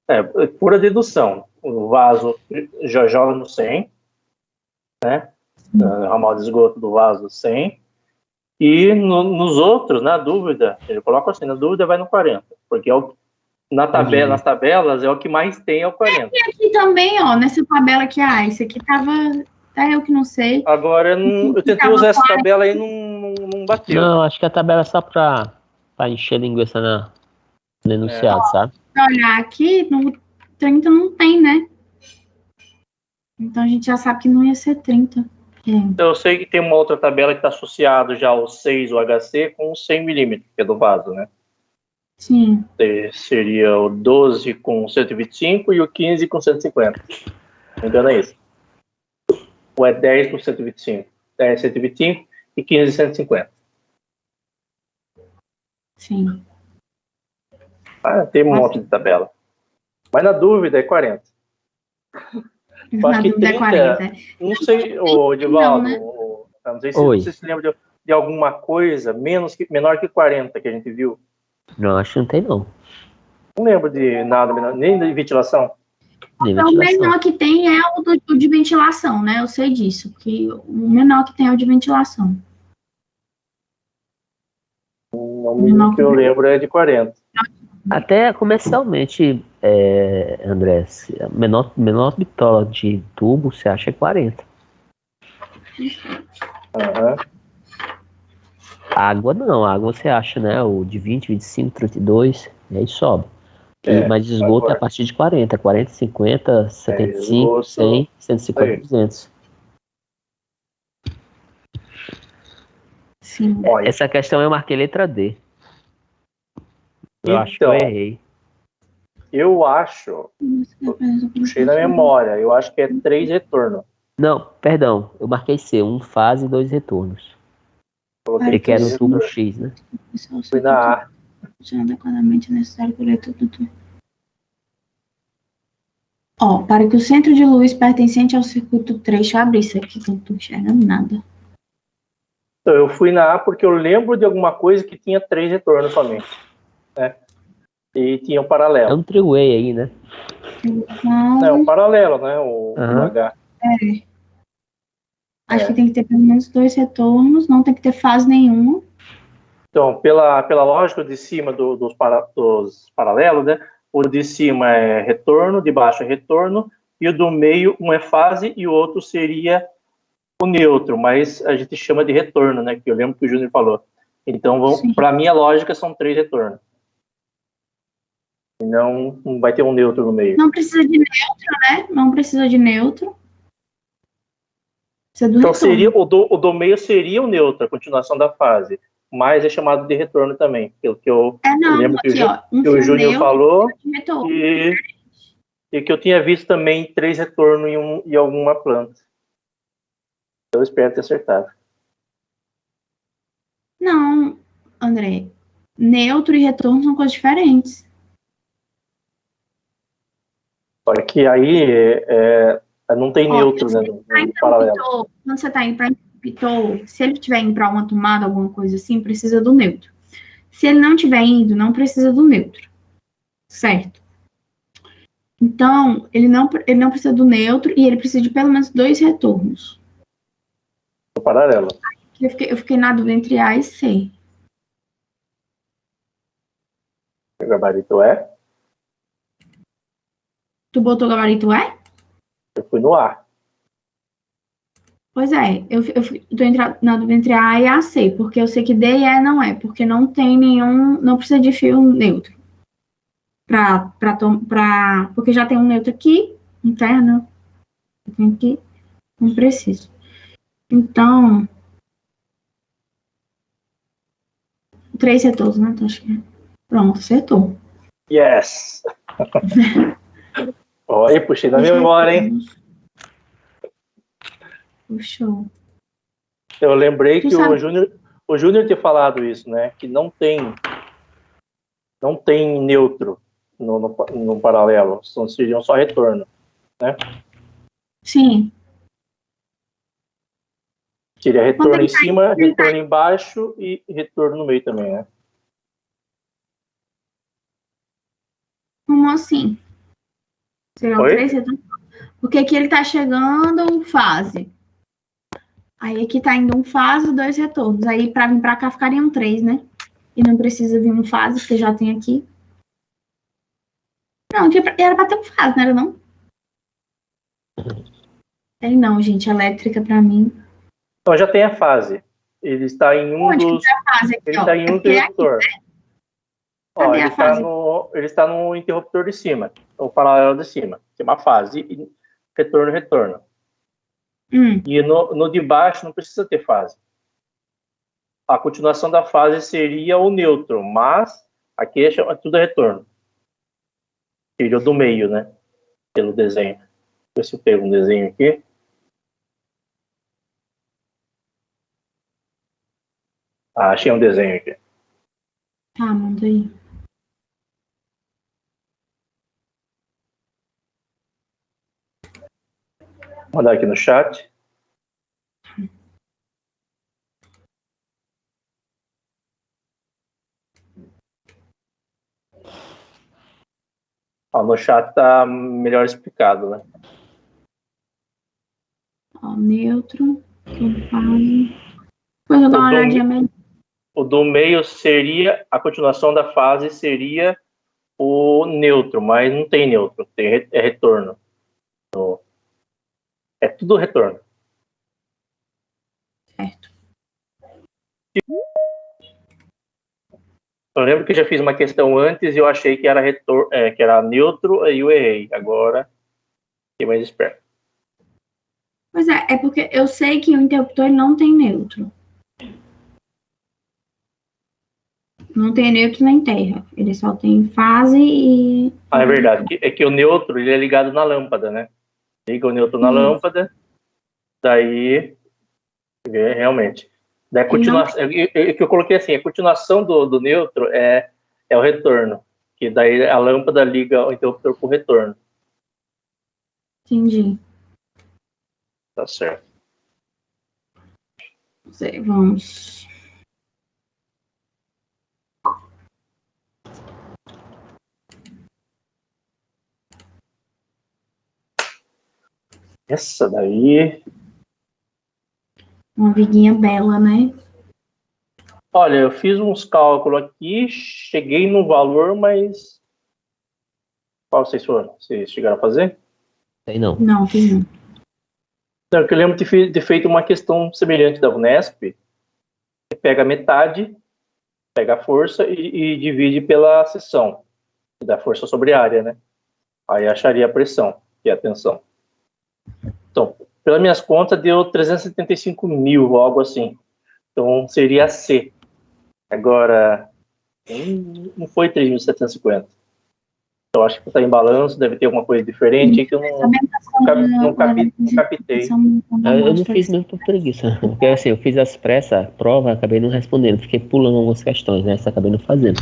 É pura dedução. O vaso já joga no 100, né? O ramal de esgoto do vaso 100. E nos outros, na dúvida, ele coloca assim, na dúvida vai no 40. Porque nas tabelas é o que mais tem, é o 40. E aqui também, ó, nessa tabela aqui, esse aqui tava... eu que não sei. Agora, eu tentei usar essa tabela aí e não bateu. Não, acho que a tabela é só pra encher linguiça no enunciado, sabe? Pra olhar aqui, no 30 não tem, né? Então a gente já sabe que não ia ser 30. Então, eu sei que tem uma outra tabela que está associado já ao 6, o HC, com o 100 milímetros, que é do vaso, né? Sim. Seria o 12 com 125 e o 15 com 150. Não engano, é isso. Ou é 10 com 125? 10, 125 e 15, 150. Sim. Tem um monte de tabela. Mas na dúvida é 40. Eu acho que 30, não sei, Divaldo, não sei se você se lembra de alguma coisa menor que 40 que a gente viu. Não, acho que não tem, não. Não lembro de nada menor, nem de ventilação. O menor que tem é o de ventilação, né? Eu sei disso, porque o menor que tem é o de ventilação. O mínimo que eu lembro é de 40. Até comercialmente, André, a menor bitola de tubo, você acha é 40. Água não, água você acha, né? O de 20, 25, 32, e aí sobe. Mas esgoto é a partir de 40, 50, 75, 100, 150, 200. Sim. Essa questão eu marquei letra D. Eu acho que eu errei. Eu acho, puxei na memória, eu acho que é 3 retornos. Não, perdão, eu marquei C, 1 fase e 2 retornos. Ele quer no tubo X, né? Fui na A. Adequadamente necessário colher tudo. Para que o centro de luz pertencente ao circuito 3, deixa eu abrir isso aqui, que eu não tô enxergando nada. Então, eu fui na A porque eu lembro de alguma coisa que tinha 3 retornos somente, né? E tinha um paralelo. É um three-way aí, né? Não, é um paralelo, né? O H. Acho que tem que ter pelo menos 2 retornos, não tem que ter fase nenhuma. Então, pela lógica de cima dos paralelos, né? O de cima é retorno, de baixo é retorno, e o do meio, um é fase e o outro seria o neutro, mas a gente chama de retorno, né? Que eu lembro que o Júnior falou. Então, para mim, a lógica são 3 retornos. E não vai ter um neutro no meio. Não precisa de neutro, né? Não precisa de neutro. Precisa do então, retorno. o do meio seria o neutro, a continuação da fase. Mas é chamado de retorno também. Pelo que eu lembro que o Júnior falou. E que eu tinha visto também 3 retornos em alguma planta. Eu espero ter acertado. Não, André. Neutro e retorno são coisas diferentes. Só que aí não tem neutro, né, no paralelo. Quando você está indo para interruptor, se ele estiver indo para uma tomada, alguma coisa assim, precisa do neutro. Se ele não estiver indo, não precisa do neutro. Certo? Então, ele não precisa do neutro e ele precisa de pelo menos 2 retornos. No paralelo. Eu fiquei na dúvida entre A e C. O gabarito é? Tu botou o gabarito E? Eu fui no A. Pois é, eu tô na dúvida entre A e AC, porque eu sei que D e E não é, porque não tem nenhum, não precisa de fio neutro. Porque já tem um neutro aqui, interno, tem aqui, não preciso. Então, 3 retornos, né? Então, acho que pronto, acertou. Yes! Olha, puxei na memória, hein? Puxou. Eu lembrei que o Júnior tinha falado isso, né? Que não tem neutro no paralelo, seriam só retorno, né? Sim. Seria retorno em cima, retorno embaixo e retorno no meio também, né? Como assim? Serão 3 retornos. Porque aqui ele tá chegando fase. Aí aqui tá indo um fase, 2 retornos. Aí para vir para cá ficariam 3, né? E não precisa vir um fase, porque já tem aqui. Não, era para ter um fase, não era não? Tem não, gente. Elétrica para mim. Então já tem a fase. Ele está em um Onde dos. Que tá a fase aqui, ele está em um interruptor. Aqui, né? Cadê a fase? Ele está no interruptor de cima. O paralelo de cima. Tem uma fase. E retorno. E no de baixo não precisa ter fase. A continuação da fase seria o neutro, mas aqui tudo é retorno. Seria o do meio, né? Pelo desenho. Deixa eu ver se eu pego um desenho aqui. Achei um desenho aqui. Tá, manda aí. Vou mandar aqui no chat. Ó, no chat tá melhor explicado, né? Ó, neutro, fase. Depois eu dou uma olhadinha melhor. O do meio seria, a continuação da fase seria o neutro, mas não tem neutro, é retorno. É tudo retorno. Certo. Eu lembro que eu já fiz uma questão antes e eu achei que era que era neutro, aí eu errei. Agora, fiquei mais esperto. Pois é porque eu sei que o interruptor não tem neutro. Não tem neutro nem terra. Ele só tem fase e... É verdade. É que o neutro, ele é ligado na lâmpada, né? Liga o neutro na lâmpada, daí... Realmente. Daí, que eu coloquei assim, a continuação do neutro é o retorno. Que daí a lâmpada liga o interruptor com o retorno. Entendi. Tá certo. Vamos... Essa daí... Uma viguinha bela, né? Olha, eu fiz uns cálculos aqui, cheguei no valor, mas... Qual vocês foram? Vocês chegaram a fazer? Sei não. Não, fiz não. Não, eu lembro de ter feito uma questão semelhante da Unesp. Você pega metade, pega a força e divide pela seção. Da força sobre a área, né? Aí acharia a pressão e a tensão. Então, pelas minhas contas, deu 375 mil, algo assim. Então, seria C. Agora, não foi 3.750. Então, acho que está em balanço, deve ter alguma coisa diferente aí que eu não captei. Eu não fiz mesmo por preguiça. Porque assim, eu fiz as pressas, a prova, acabei não respondendo. Fiquei pulando algumas questões, né? Essa acabei não fazendo.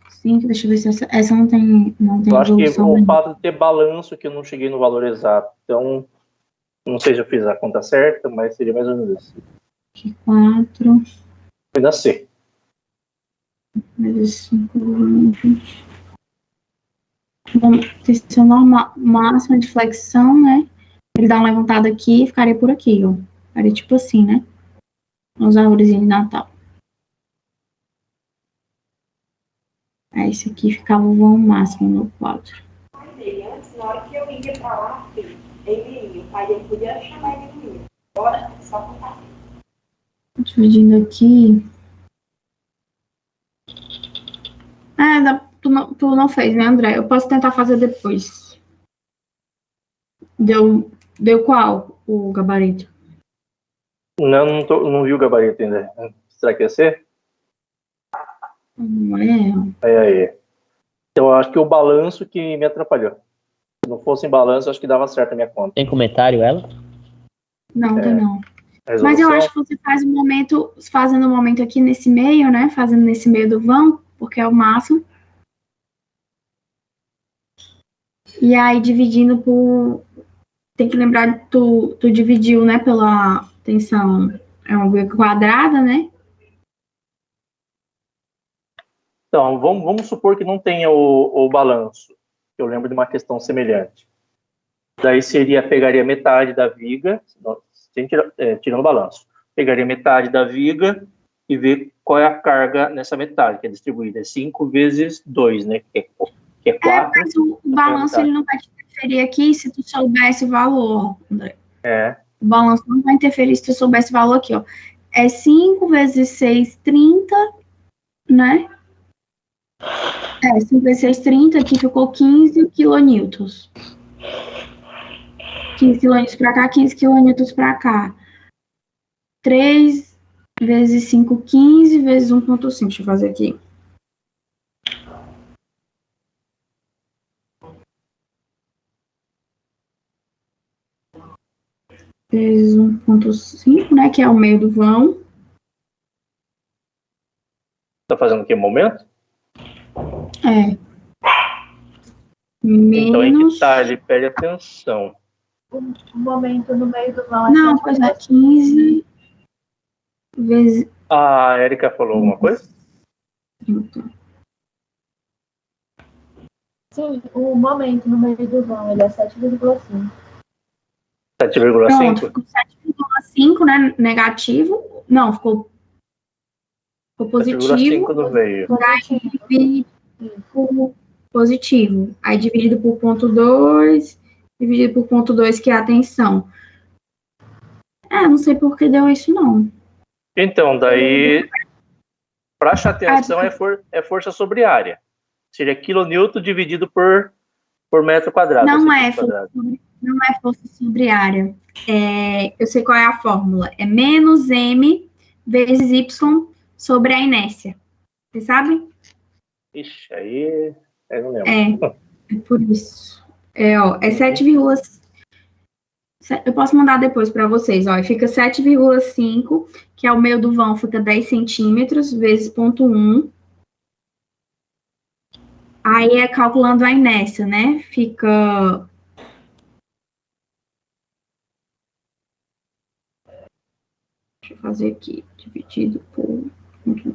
Sim, deixa eu ver se essa não tem eu acho que resolução. o fato de ter balanço que eu não cheguei no valor exato. Então, não sei se eu fiz a conta certa, mas seria mais ou menos isso. 4. Foi da C. Vezes 5, 20. Tensão normal, máxima de flexão, né? Ele dá uma levantada aqui e ficaria por aqui, ó. Ficaria tipo assim, né? As árvores de Natal. Aí esse aqui ficava o vão máximo no 4. Antes, na hora que eu ia pra lá, ele ia. O pai dele podia chamar ele de mim. Agora, só contar. Dividindo aqui. Tu não fez, né, André? Eu posso tentar fazer depois. Deu qual o gabarito? Não vi o gabarito ainda. Será que ia ser? Não é. Aí. Então, eu acho que o balanço que me atrapalhou. Se não fosse em balanço, eu acho que dava certo a minha conta. Tem comentário, ela? Não, tem não. Resolução. Mas eu acho que você fazendo o momento aqui nesse meio, né? Fazendo nesse meio do vão, porque é o máximo. E aí, dividindo por... Tem que lembrar, tu dividiu, né, pela tensão, é uma vírgula quadrada, né? Então, vamos supor que não tenha o balanço. Eu lembro de uma questão semelhante. Daí pegaria metade da viga, tirando o balanço. Pegaria metade da viga e ver qual é a carga nessa metade, que é distribuída. É 5 vezes 2, né? Que é 4. Mas o balanço ele não vai te interferir aqui se tu soubesse o valor, André. O balanço não vai interferir se tu soubesse o valor aqui, ó. É 5 vezes 6, 30, né? 5 vezes 6, 30, aqui ficou 15 quilonewtons. 15 quilômetros para cá, 15 quilômetros para cá. 3 vezes 5, 15, vezes 1,5. Deixa eu fazer aqui. Vezes 1,5, né? Que é o meio do vão. Tá fazendo que momento? É. Então aí que Menos... tá, ele pede atenção. O momento no meio do vão é Não, pois é 15 vezes... A Erika falou alguma coisa? Sim, o momento no meio do vão, ele é 7,5. 7,5? 7,5? Ficou 7,5, né? Negativo. Não, ficou positivo. 7,5 no meio. Aí dividido por positivo. Aí dividido por 0,2, dividido por 0,2, que é a tensão. Não sei por que deu isso, não. Então, daí, para achar tensão é força sobre área. Seria quilonewton dividido por metro quadrado. Não é força sobre área. Eu sei qual é a fórmula. É menos M vezes Y sobre a inércia. Você sabe? Ixi, aí eu não lembro. É por isso. É 7,5. Eu posso mandar depois para vocês. Fica 7,5, que é o meio do vão, fica 10 centímetros, vezes 0,1. Aí é calculando a inércia, né? Fica... Deixa eu fazer aqui. Dividido por...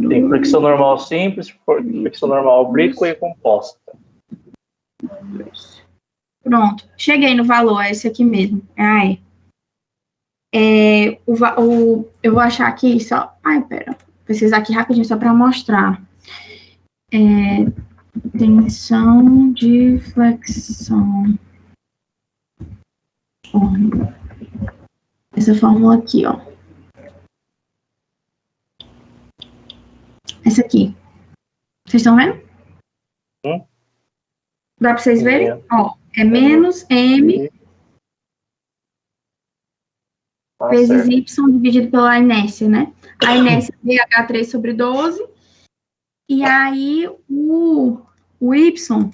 Tem fricção normal simples, fricção normal oblíqua e composta. Pronto. Cheguei no valor. É esse aqui mesmo. Eu vou achar aqui só... pera. Vou pesquisar aqui rapidinho só para mostrar. Tensão de flexão. Essa fórmula aqui, Essa aqui. Vocês estão vendo? Dá para vocês verem? É menos M vezes Y dividido pela inércia, né? A inércia é BH3 sobre 12. E aí, o Y,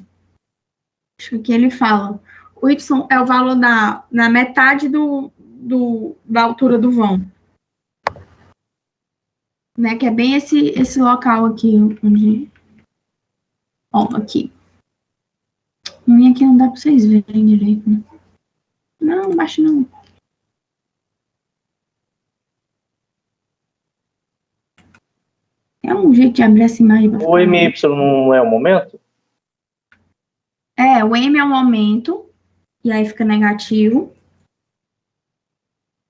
acho que ele fala, o Y é o valor na metade da altura do vão. Né, que é bem esse local aqui, onde... aqui. Aqui não dá para vocês verem direito, né? Não, baixa não. É um jeito de abrir essa imagem. O MY não é o momento? O M é o momento, e aí fica negativo.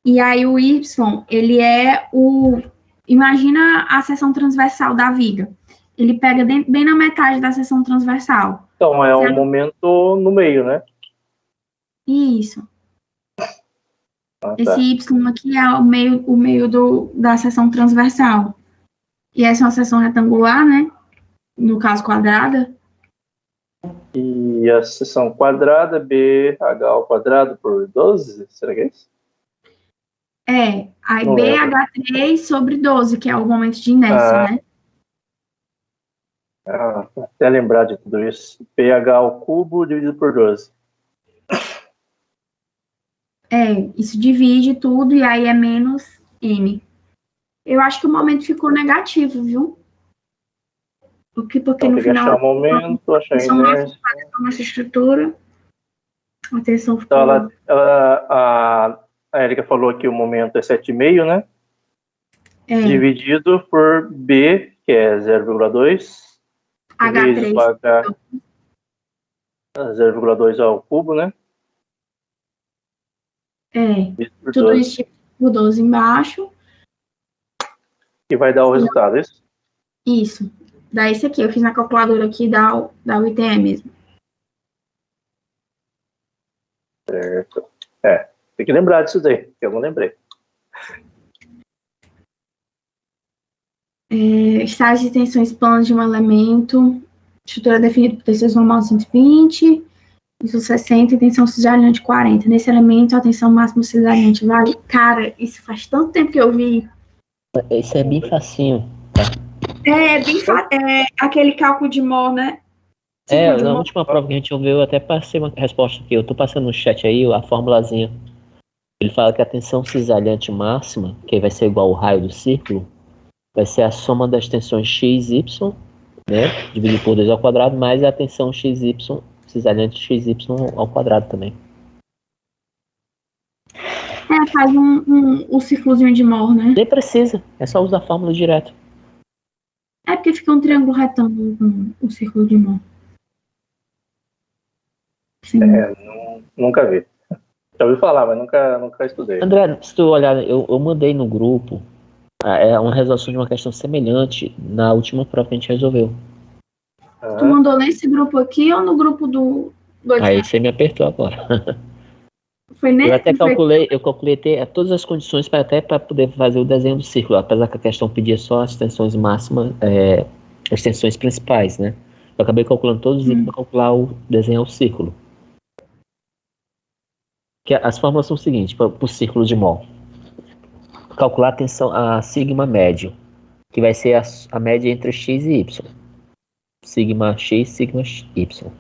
E aí o Y, ele é o... Imagina a seção transversal da viga. Ele pega bem na metade da seção transversal. Então, é um momento no meio, né? Isso. Tá. Esse Y aqui é o meio da seção transversal. E essa é uma seção retangular, né? No caso, quadrada. E a seção quadrada, BH ao quadrado por 12? Será que é isso? Aí BH3 sobre 12, que é o momento de inércia, né? Até lembrar de tudo isso. pH ao cubo dividido por 12. Isso divide tudo e aí é menos M. Eu acho que o momento ficou negativo, viu? Porque Então, no final... achar o momento, achar a inércia. Nossa estrutura. A tensão ficou... Então, a Erika falou que o momento é 7,5, né? Dividido por B, que é 0,2. H3. 0,2 ao cubo, né? Tudo isso por 12 embaixo. E vai dar o resultado, isso? Isso. Dá esse aqui. Eu fiz na calculadora aqui da UTE mesmo. Certo. Tem que lembrar disso daí, que eu não lembrei. Estágio de tensões planas de um elemento. Estrutura definida por terceiros normal 120. Isso 60 e tensão cisariante 40. Nesse elemento, a tensão máxima cisariante vale. Cara, isso faz tanto tempo que eu vi. Isso é bem facinho. É aquele cálculo de mol, né? Na última prova que a gente ouviu, eu até passei uma resposta aqui. Eu tô passando no chat aí, a formulazinha. Ele fala que a tensão cisalhante máxima, que vai ser igual ao raio do círculo, vai ser a soma das tensões x, y, né? Dividido por 2 ao quadrado, mais a tensão x, y, cisalhante x, y ao quadrado também. Faz um círculozinho de mol, né? Nem precisa, é só usar a fórmula direto. É porque fica um triângulo retângulo com o círculo de mol. Sim. Nunca vi. Já ouvi falar, mas nunca estudei. André, se tu olhar, eu mandei no grupo uma resolução de uma questão semelhante na última prova que a gente resolveu. Tu mandou nesse grupo aqui ou no grupo do Aí você me apertou agora. Foi nesse? Eu até calculei ter todas as condições para poder fazer o desenho do círculo, apesar que a questão pedia só as tensões máximas, as tensões principais, né? Eu acabei calculando todos os itens para calcular o desenho do círculo. Que as fórmulas são o seguinte, para o círculo de mol. Calcular a tensão, a sigma médio, que vai ser a média entre x e y. Sigma x, sigma y.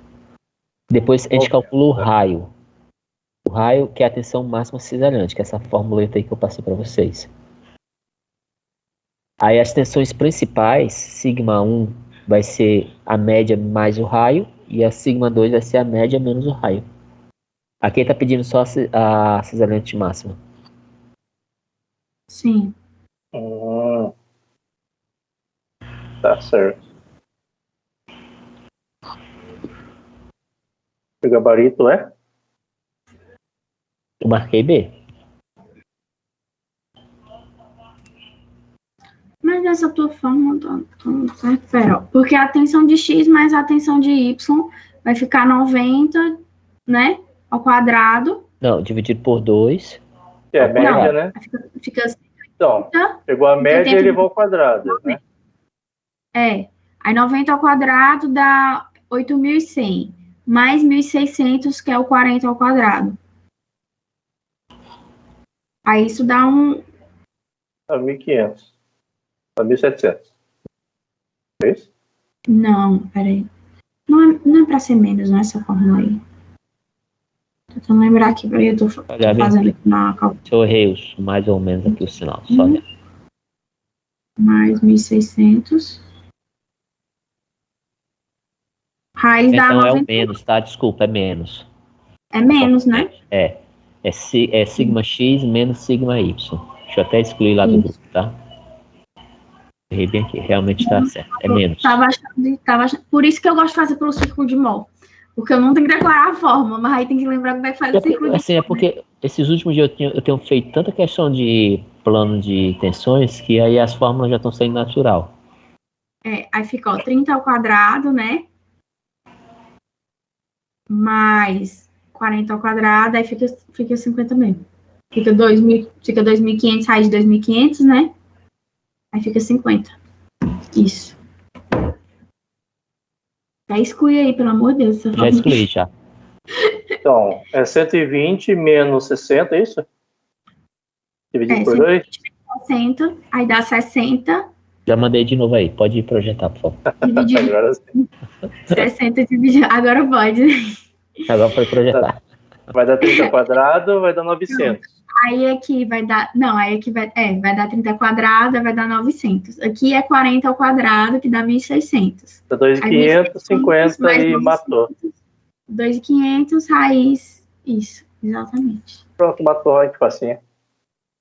Depois a gente calcula o raio. O raio, que é a tensão máxima cisalhante, que é essa formuleta aí que eu passei para vocês. Aí as tensões principais, sigma 1 vai ser a média mais o raio, e a sigma 2 vai ser a média menos o raio. Aqui ele está pedindo só a cisalhante máxima. Sim. Tá certo. O gabarito é? Eu marquei B. Mas essa tua fórmula não serve, pera, porque a tensão de x mais a tensão de y vai ficar 90, né? Ao quadrado. Não, dividido por 2. É a média, né? Fica então, pegou a média e elevou ao quadrado, né? Aí 90 ao quadrado dá 8.100, mais 1.600, que é o 40 ao quadrado. Aí isso dá 1.500. 1.700. É isso? Não, peraí. Não é pra ser menos, não, essa fórmula aí. Tô tentando lembrar aqui, eu tô fazendo aqui na calculadora. Eu errei mais ou menos aqui o sinal. Só mais 1.600. Raiz dá 90. É o menos, tá? Desculpa, é menos. É menos, né? É sigma x menos sigma y. Deixa eu até excluir lá do grupo, tá? Errei bem aqui, realmente tá certo. É menos. Tava achando. Por isso que eu gosto de fazer pelo círculo de mol. Porque eu não tenho que decorar a fórmula, mas aí tem que lembrar como é que faz o círculo de mol. Assim, é porque esses últimos dias eu tenho feito tanta questão de plano de tensões que aí as fórmulas já estão saindo natural. Aí fica, 30 ao quadrado, né? Mais 40 ao quadrado, aí fica 50 mesmo. Fica 2.500, raiz de 2.500, né? Aí fica 50. Isso. Já exclui aí, pelo amor de Deus. Já excluí, já. Então, é 120 menos 60, é isso? Dividido por 2? 60, aí dá 60. Já mandei de novo aí, pode projetar, por favor. Agora sim. 60 dividido, agora pode. Agora foi projetar. Vai dar 30 quadrado, vai dar 900. Aí aqui vai dar, vai dar 30 quadrado, vai dar 900. Aqui é 40 ao quadrado, que dá 1.600. Dá 2.500, 50 e matou. 2.500, raiz, isso, exatamente. Pronto, matou, que facinho.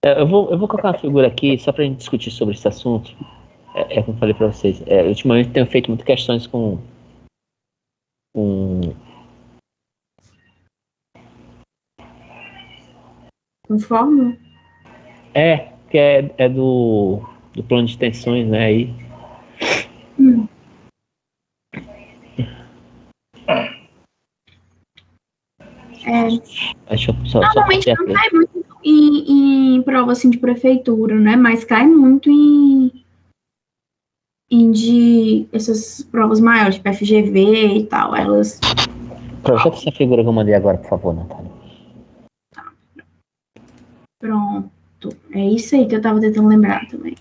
Eu vou colocar uma figura aqui, só pra gente discutir sobre esse assunto. Como eu falei pra vocês, ultimamente tenho feito muitas questões com fórmula? Que é do plano de tensões, né? Aí. Deixa eu só normalmente não cai muito em prova assim de prefeitura, né? Mas cai muito em de essas provas maiores, tipo FGV e tal. Elas Projeta essa figura que eu mandei agora, por favor, Natália. Pronto. É isso aí que eu tava tentando lembrar também.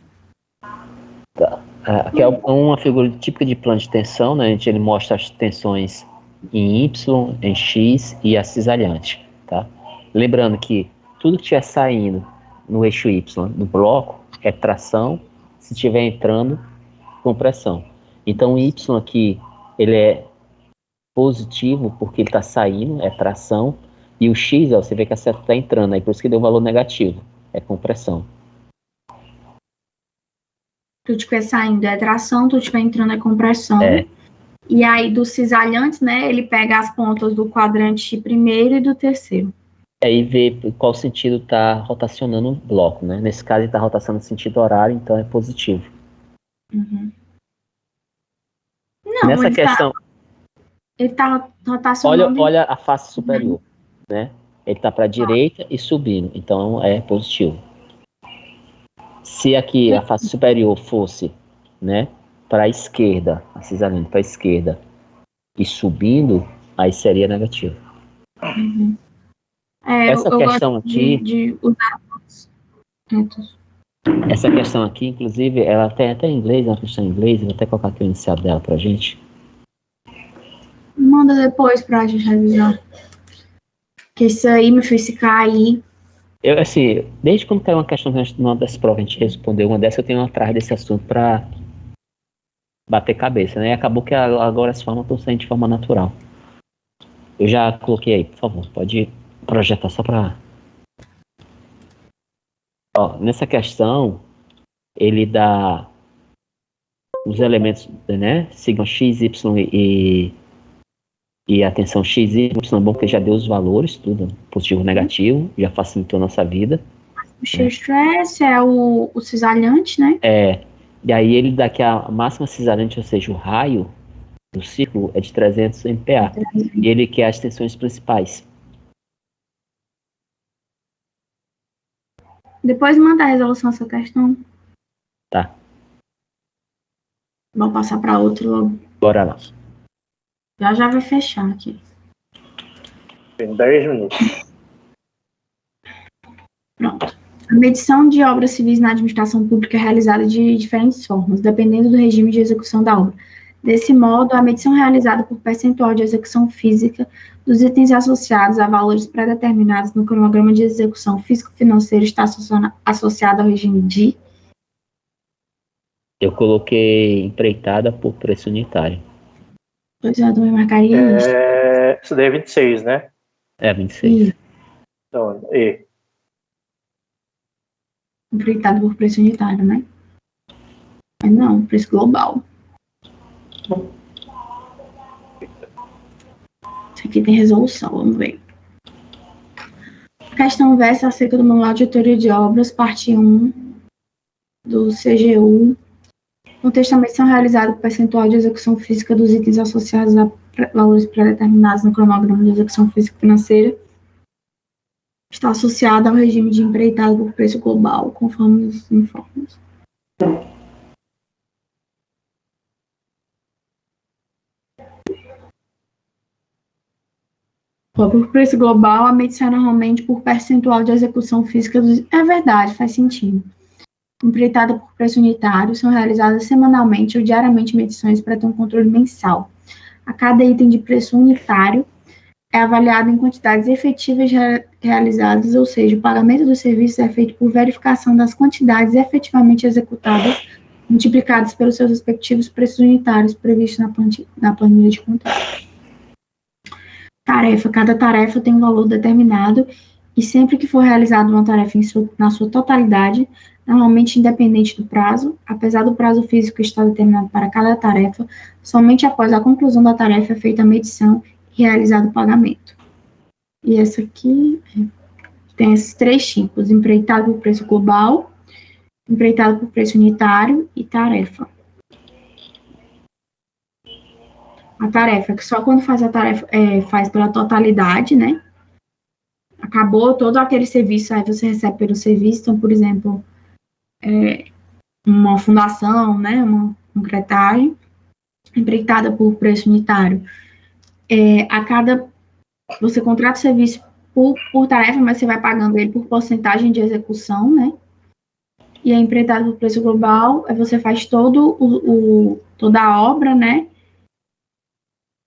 Tá. Aqui é uma figura típica de plano de tensão, né? Ele mostra as tensões em Y, em X e a cisalhante, tá? Lembrando que tudo que estiver saindo no eixo Y do bloco é tração, se estiver entrando, compressão. Então o Y aqui, ele é positivo porque ele está saindo, é tração, e o X, ó, você vê que a seta está entrando, aí por isso que deu valor negativo, é compressão. Tu estiver saindo é tração, tu estiver entrando é compressão. É. E aí, dos cisalhantes, né, ele pega as pontas do quadrante primeiro e do terceiro. Aí vê qual sentido está rotacionando o bloco, né? Nesse caso ele está rotacionando no sentido horário, então é positivo. Uhum. Não, Nessa questão, ele tá rotacionando... olha a face superior, né? Ele está para a direita e subindo, então é positivo. Se aqui a face superior fosse, né, para a esquerda, a cisalhante para a esquerda e subindo, aí seria negativo. Uhum. Essa questão aqui, de usar retos. essa questão aqui, inclusive, ela tem até em inglês, uma questão em inglês, vou até colocar aqui o inicial dela pra gente. Manda depois pra gente revisar. Que isso aí, meu filho, se cair... Eu, assim, desde quando caiu uma questão numa das provas, a gente respondeu uma dessa, eu tenho atrás desse assunto pra bater cabeça, né? E acabou que agora as formas estão saindo de forma natural. Eu já coloquei aí, por favor, pode projetar só pra... Ó, nessa questão, ele dá os elementos, né? Sigam x, y e a tensão x, y, bom que já deu os valores, tudo, positivo, negativo, já facilitou a nossa vida. O shear stress é o cisalhante, né? E aí ele dá que a máxima cisalhante, ou seja, o raio do círculo é de 300 MPa. E ele quer as tensões principais. Depois manda a resolução dessa questão. Tá. Vamos passar para outro logo. Bora lá. Já vai fechar aqui. Tem 10 minutos. Pronto. A medição de obras civis na administração pública é realizada de diferentes formas, dependendo do regime de execução da obra. Desse modo, a medição é realizada por percentual de execução física dos itens associados a valores pré-determinados no cronograma de execução físico-financeira está associado ao regime de... Eu coloquei empreitada por preço unitário. Pois eu também marcaria isso. Isso daí é 26, né? É, 26. Então, E. Empreitado por preço unitário, né? Mas não, preço global. Isso aqui tem resolução, vamos ver. A questão versa acerca do manual de teoria de obras, parte 1 do CGU. O texto da medição realizado por percentual de execução física dos itens associados a valores pré-determinados no cronograma de execução física financeira está associado ao regime de empreitada por preço global, conforme os informes. Por preço global, a medição é normalmente por percentual de execução física dos... É verdade, faz sentido. Empreitada por preço unitário, são realizadas semanalmente ou diariamente medições para ter um controle mensal. A cada item de preço unitário é avaliado em quantidades efetivas realizadas, ou seja, o pagamento dos serviços é feito por verificação das quantidades efetivamente executadas, multiplicadas pelos seus respectivos preços unitários previstos na planilha de controle. Tarefa. Cada tarefa tem um valor determinado e sempre que for realizada uma tarefa na sua totalidade, normalmente independente do prazo, apesar do prazo físico estar determinado para cada tarefa, somente após a conclusão da tarefa é feita a medição e realizado o pagamento. E essa aqui tem esses três tipos: empreitado por preço global, empreitado por preço unitário e tarefa. A tarefa, que só quando faz a tarefa, faz pela totalidade, né? Acabou todo aquele serviço, aí você recebe pelo serviço. Então, por exemplo, uma fundação, né? Uma concretagem, empreitada por preço unitário. A cada Você contrata o serviço por tarefa, mas você vai pagando ele por porcentagem de execução, né? E é empreitado por preço global, aí você faz toda a obra, né?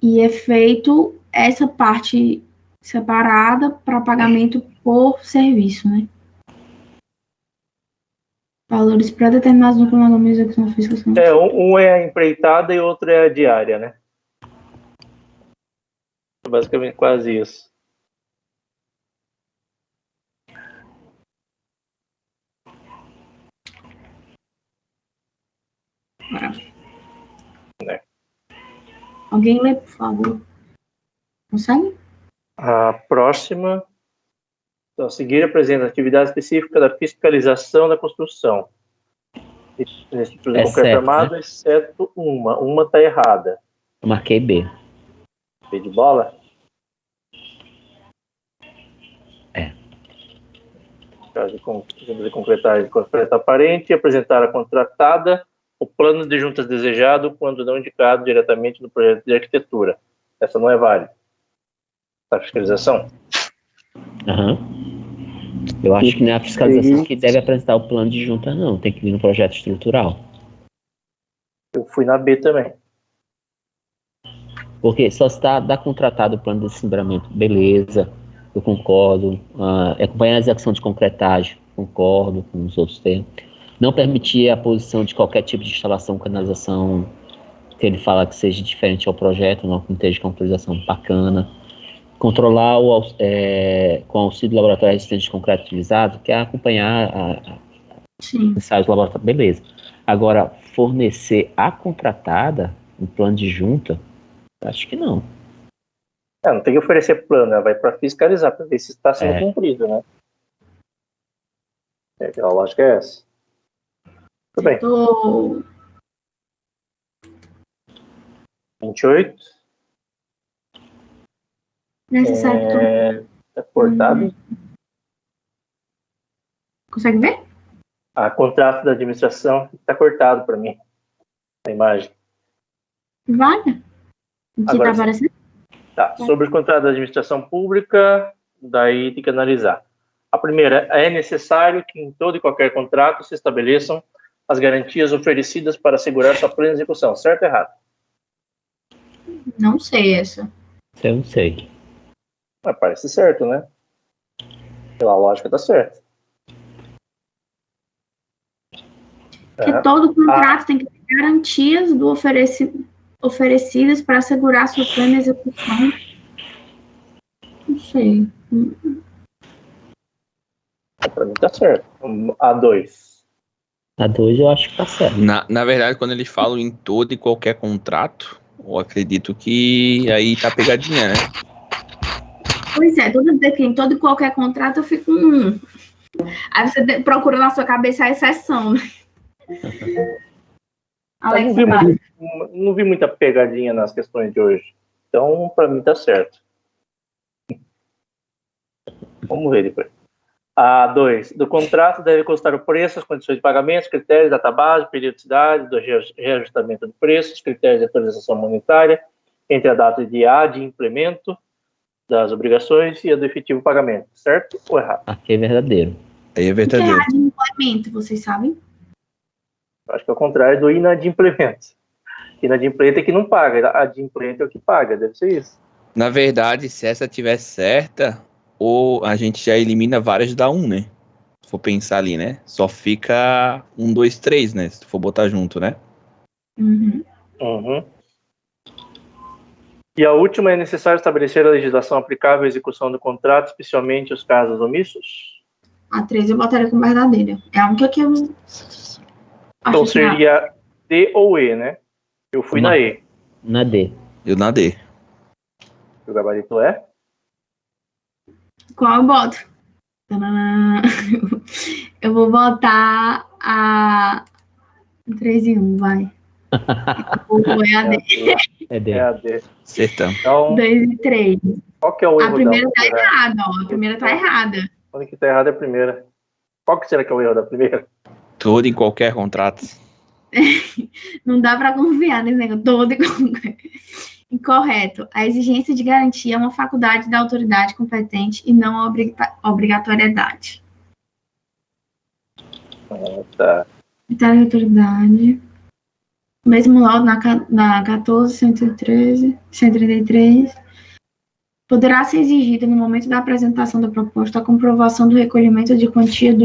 E é feito essa parte separada para pagamento por serviço, né? Valores pré-determinados no cronograma de execução física. Um é a empreitada e outro é a diária, né? Basicamente quase isso. Alguém lê, por favor? Consegue? A próxima, então, a seguir apresenta a atividade específica da fiscalização da construção. Nesse projeto concreto armado, né? Exceto uma está errada. Eu marquei B. B de bola? É. Caso de completar aparente, apresentar a contratada o plano de juntas desejado quando não indicado diretamente no projeto de arquitetura. Essa não é válida. A fiscalização? Eu acho que não é a fiscalização que deve apresentar o plano de junta, não. Tem que vir no projeto estrutural. Eu fui na B também. Porque só está da contratado o plano de desmembramento. Beleza, eu concordo. Acompanhar a execução de concretagem. Concordo com os outros termos. Não permitir a posição de qualquer tipo de instalação, canalização, que ele fala que seja diferente ao projeto, não que não esteja com autorização bacana. Controlar com auxílio do laboratório resistente de concreto utilizado, que é acompanhar ensaios do laboratório, beleza. Agora, fornecer a contratada um plano de junta, acho que não. Não tem que oferecer plano, ela vai para fiscalizar, para ver se está sendo cumprido, né? A lógica é essa. Tudo bem. 28. Necessário. Tá cortado. Consegue ver? A contrato da administração está cortado para mim. A imagem. Vai. Que está aparecendo? Tá. Sobre o contrato da administração pública, daí tem que analisar. A primeira, é necessário que em todo e qualquer contrato se estabeleçam as garantias oferecidas para assegurar sua plena execução. Certo ou errado? Não sei essa. Eu não sei. Mas parece certo, né? Pela lógica, tá certo. Que todo contrato tem que ter garantias oferecidas para assegurar sua plena execução. Não sei. Para mim tá certo. A2. A2 eu acho que tá certo. Na verdade, quando eles falam em todo e qualquer contrato, eu acredito que aí tá pegadinha, né? Pois é, toda vez que em todo e qualquer contrato eu fico Aí você procura na sua cabeça a exceção, né? Alex, não vi muita pegadinha nas questões de hoje. Então, para mim tá certo. Vamos ver depois. A2. Do contrato deve constar o preço, as condições de pagamento, critérios, database, periodicidade, do reajustamento de preços, critérios de atualização monetária, entre a data de implemento das obrigações e a do efetivo pagamento. Certo ou errado? Aqui é verdadeiro. Aí é o que é verdadeiro. adimplemento, vocês sabem? Eu acho que é o contrário do inadimplemento. Inadimplemento é que não paga, adimplemento é o que paga, deve ser isso. Na verdade, se essa tiver certa, ou a gente já elimina várias da 1, né? Se for pensar ali, né? Só fica 1, 2, 3, né? Se for botar junto, né? Uhum. E a última, é necessário estabelecer a legislação aplicável à execução do contrato, especialmente os casos omissos? A 3 eu botaria como verdadeira. É a única que eu Então seria D ou E, né? Eu fui na E. Na D. Eu na D. O gabarito é? Qual eu boto? Tadã! Eu vou botar a 3 e 1, vai. Ou é a D. É D. É a D. Acertamos. Então, 2 e 3. qual que é o erro A primeira da tá errada, ó. A primeira tá errada. Onde que tá errada é a primeira. Qual que será que é o erro da primeira? Todo em qualquer contrato. Não dá pra confiar nesse negócio todo e qualquer. Incorreto. A exigência de garantia é uma faculdade da autoridade competente e não a obrigatoriedade. Tá. Critério de autoridade. Mesmo laudo na 14, 113, 133. Poderá ser exigida, no momento da apresentação da proposta, a comprovação do recolhimento de quantia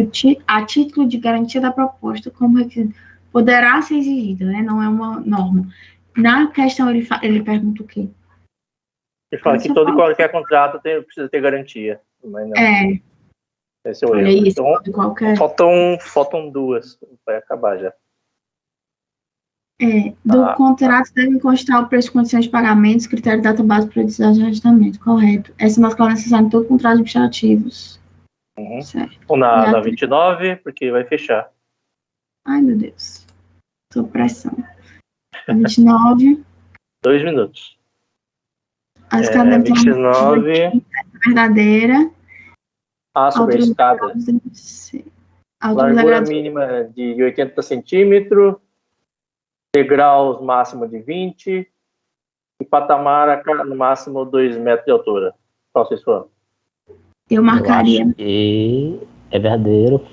a título de garantia da proposta como requisito. Poderá ser exigida, né? Não é uma norma. Na questão, ele pergunta o quê? Ele fala que todo e qualquer contrato precisa ter garantia. Mas não. Esse é o Olha erro. isso, Então, qualquer... faltam duas. Vai acabar já. Do contrato devem constar o preço, condições de pagamentos, critério de data base, periodicidade de arrendamento. Correto. Essa é uma cláusula necessária em todo contrato administrativos. Certo. Ou na 29, porque vai fechar. Ai, meu Deus. Tô pressão. 29. 2 minutos. A escada deve ter uma 29. verdadeira. Sobre a escada. Largura mínima de 80 centímetros. Degraus máximo de 20. E patamar no máximo 2 metros de altura. Qual vocês foram? Eu marcaria. É verdadeiro.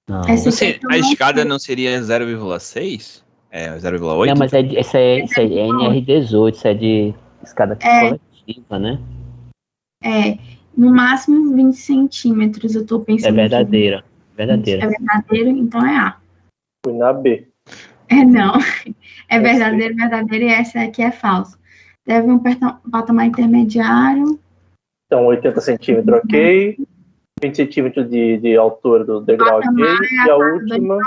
Não. A escada não seria 0,6? É 0,8? Não, mas essa é NR18, isso é de escada coletiva, né? No máximo 20 centímetros, eu tô pensando. É verdadeira. É verdadeiro, então é A. Fui na B. Não. É verdadeiro, e essa aqui é falso. Deve um patamar intermediário. Então, 80 centímetros, ok. 20 centímetros de altura do degrau, ok. E a última...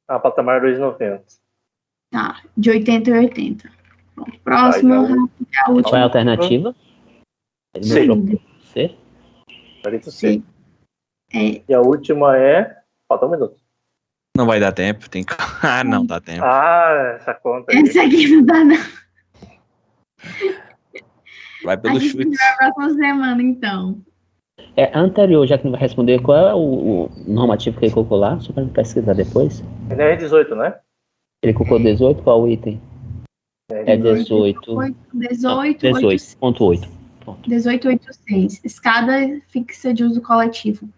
patamar 2,90. Tá, de 80 e 80. Bom, próximo, a última. Qual é a alternativa? C. C. E a última é... Falta 1 minuto. Não vai dar tempo, tem que... não dá tempo. Essa conta aí. Essa aqui não dá, não. Vai pelo chute. Vai pra próxima semana, então. Anterior, já que não vai responder, qual é o normativo que ele colocou lá? Só para pesquisar depois. É 18, né? Ele colocou 18, qual o item? É 18. 18.8. 18.86. Escada fixa de uso coletivo.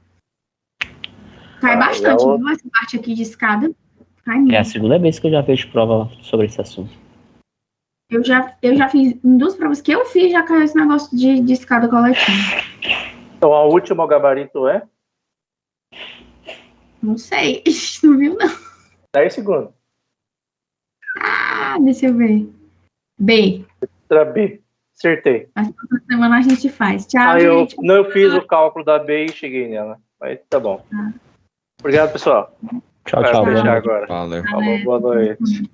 Cai bastante, viu? Essa parte aqui de escada. Cai muito. É a segunda vez que eu já vejo prova sobre esse assunto. Eu já fiz, em 2 provas que eu fiz, já caiu esse negócio de escada coletiva. Então, a última, o gabarito é? Não sei, não viu, não. 10 segundos. Deixa eu ver. B. Letra B. Acertei. Mas próxima semana a gente faz. Tchau, gente. Eu fiz o cálculo da B e cheguei nela. Mas tá bom. Obrigado, pessoal. Tchau. Vou fechar agora. Valeu. Falou, boa noite.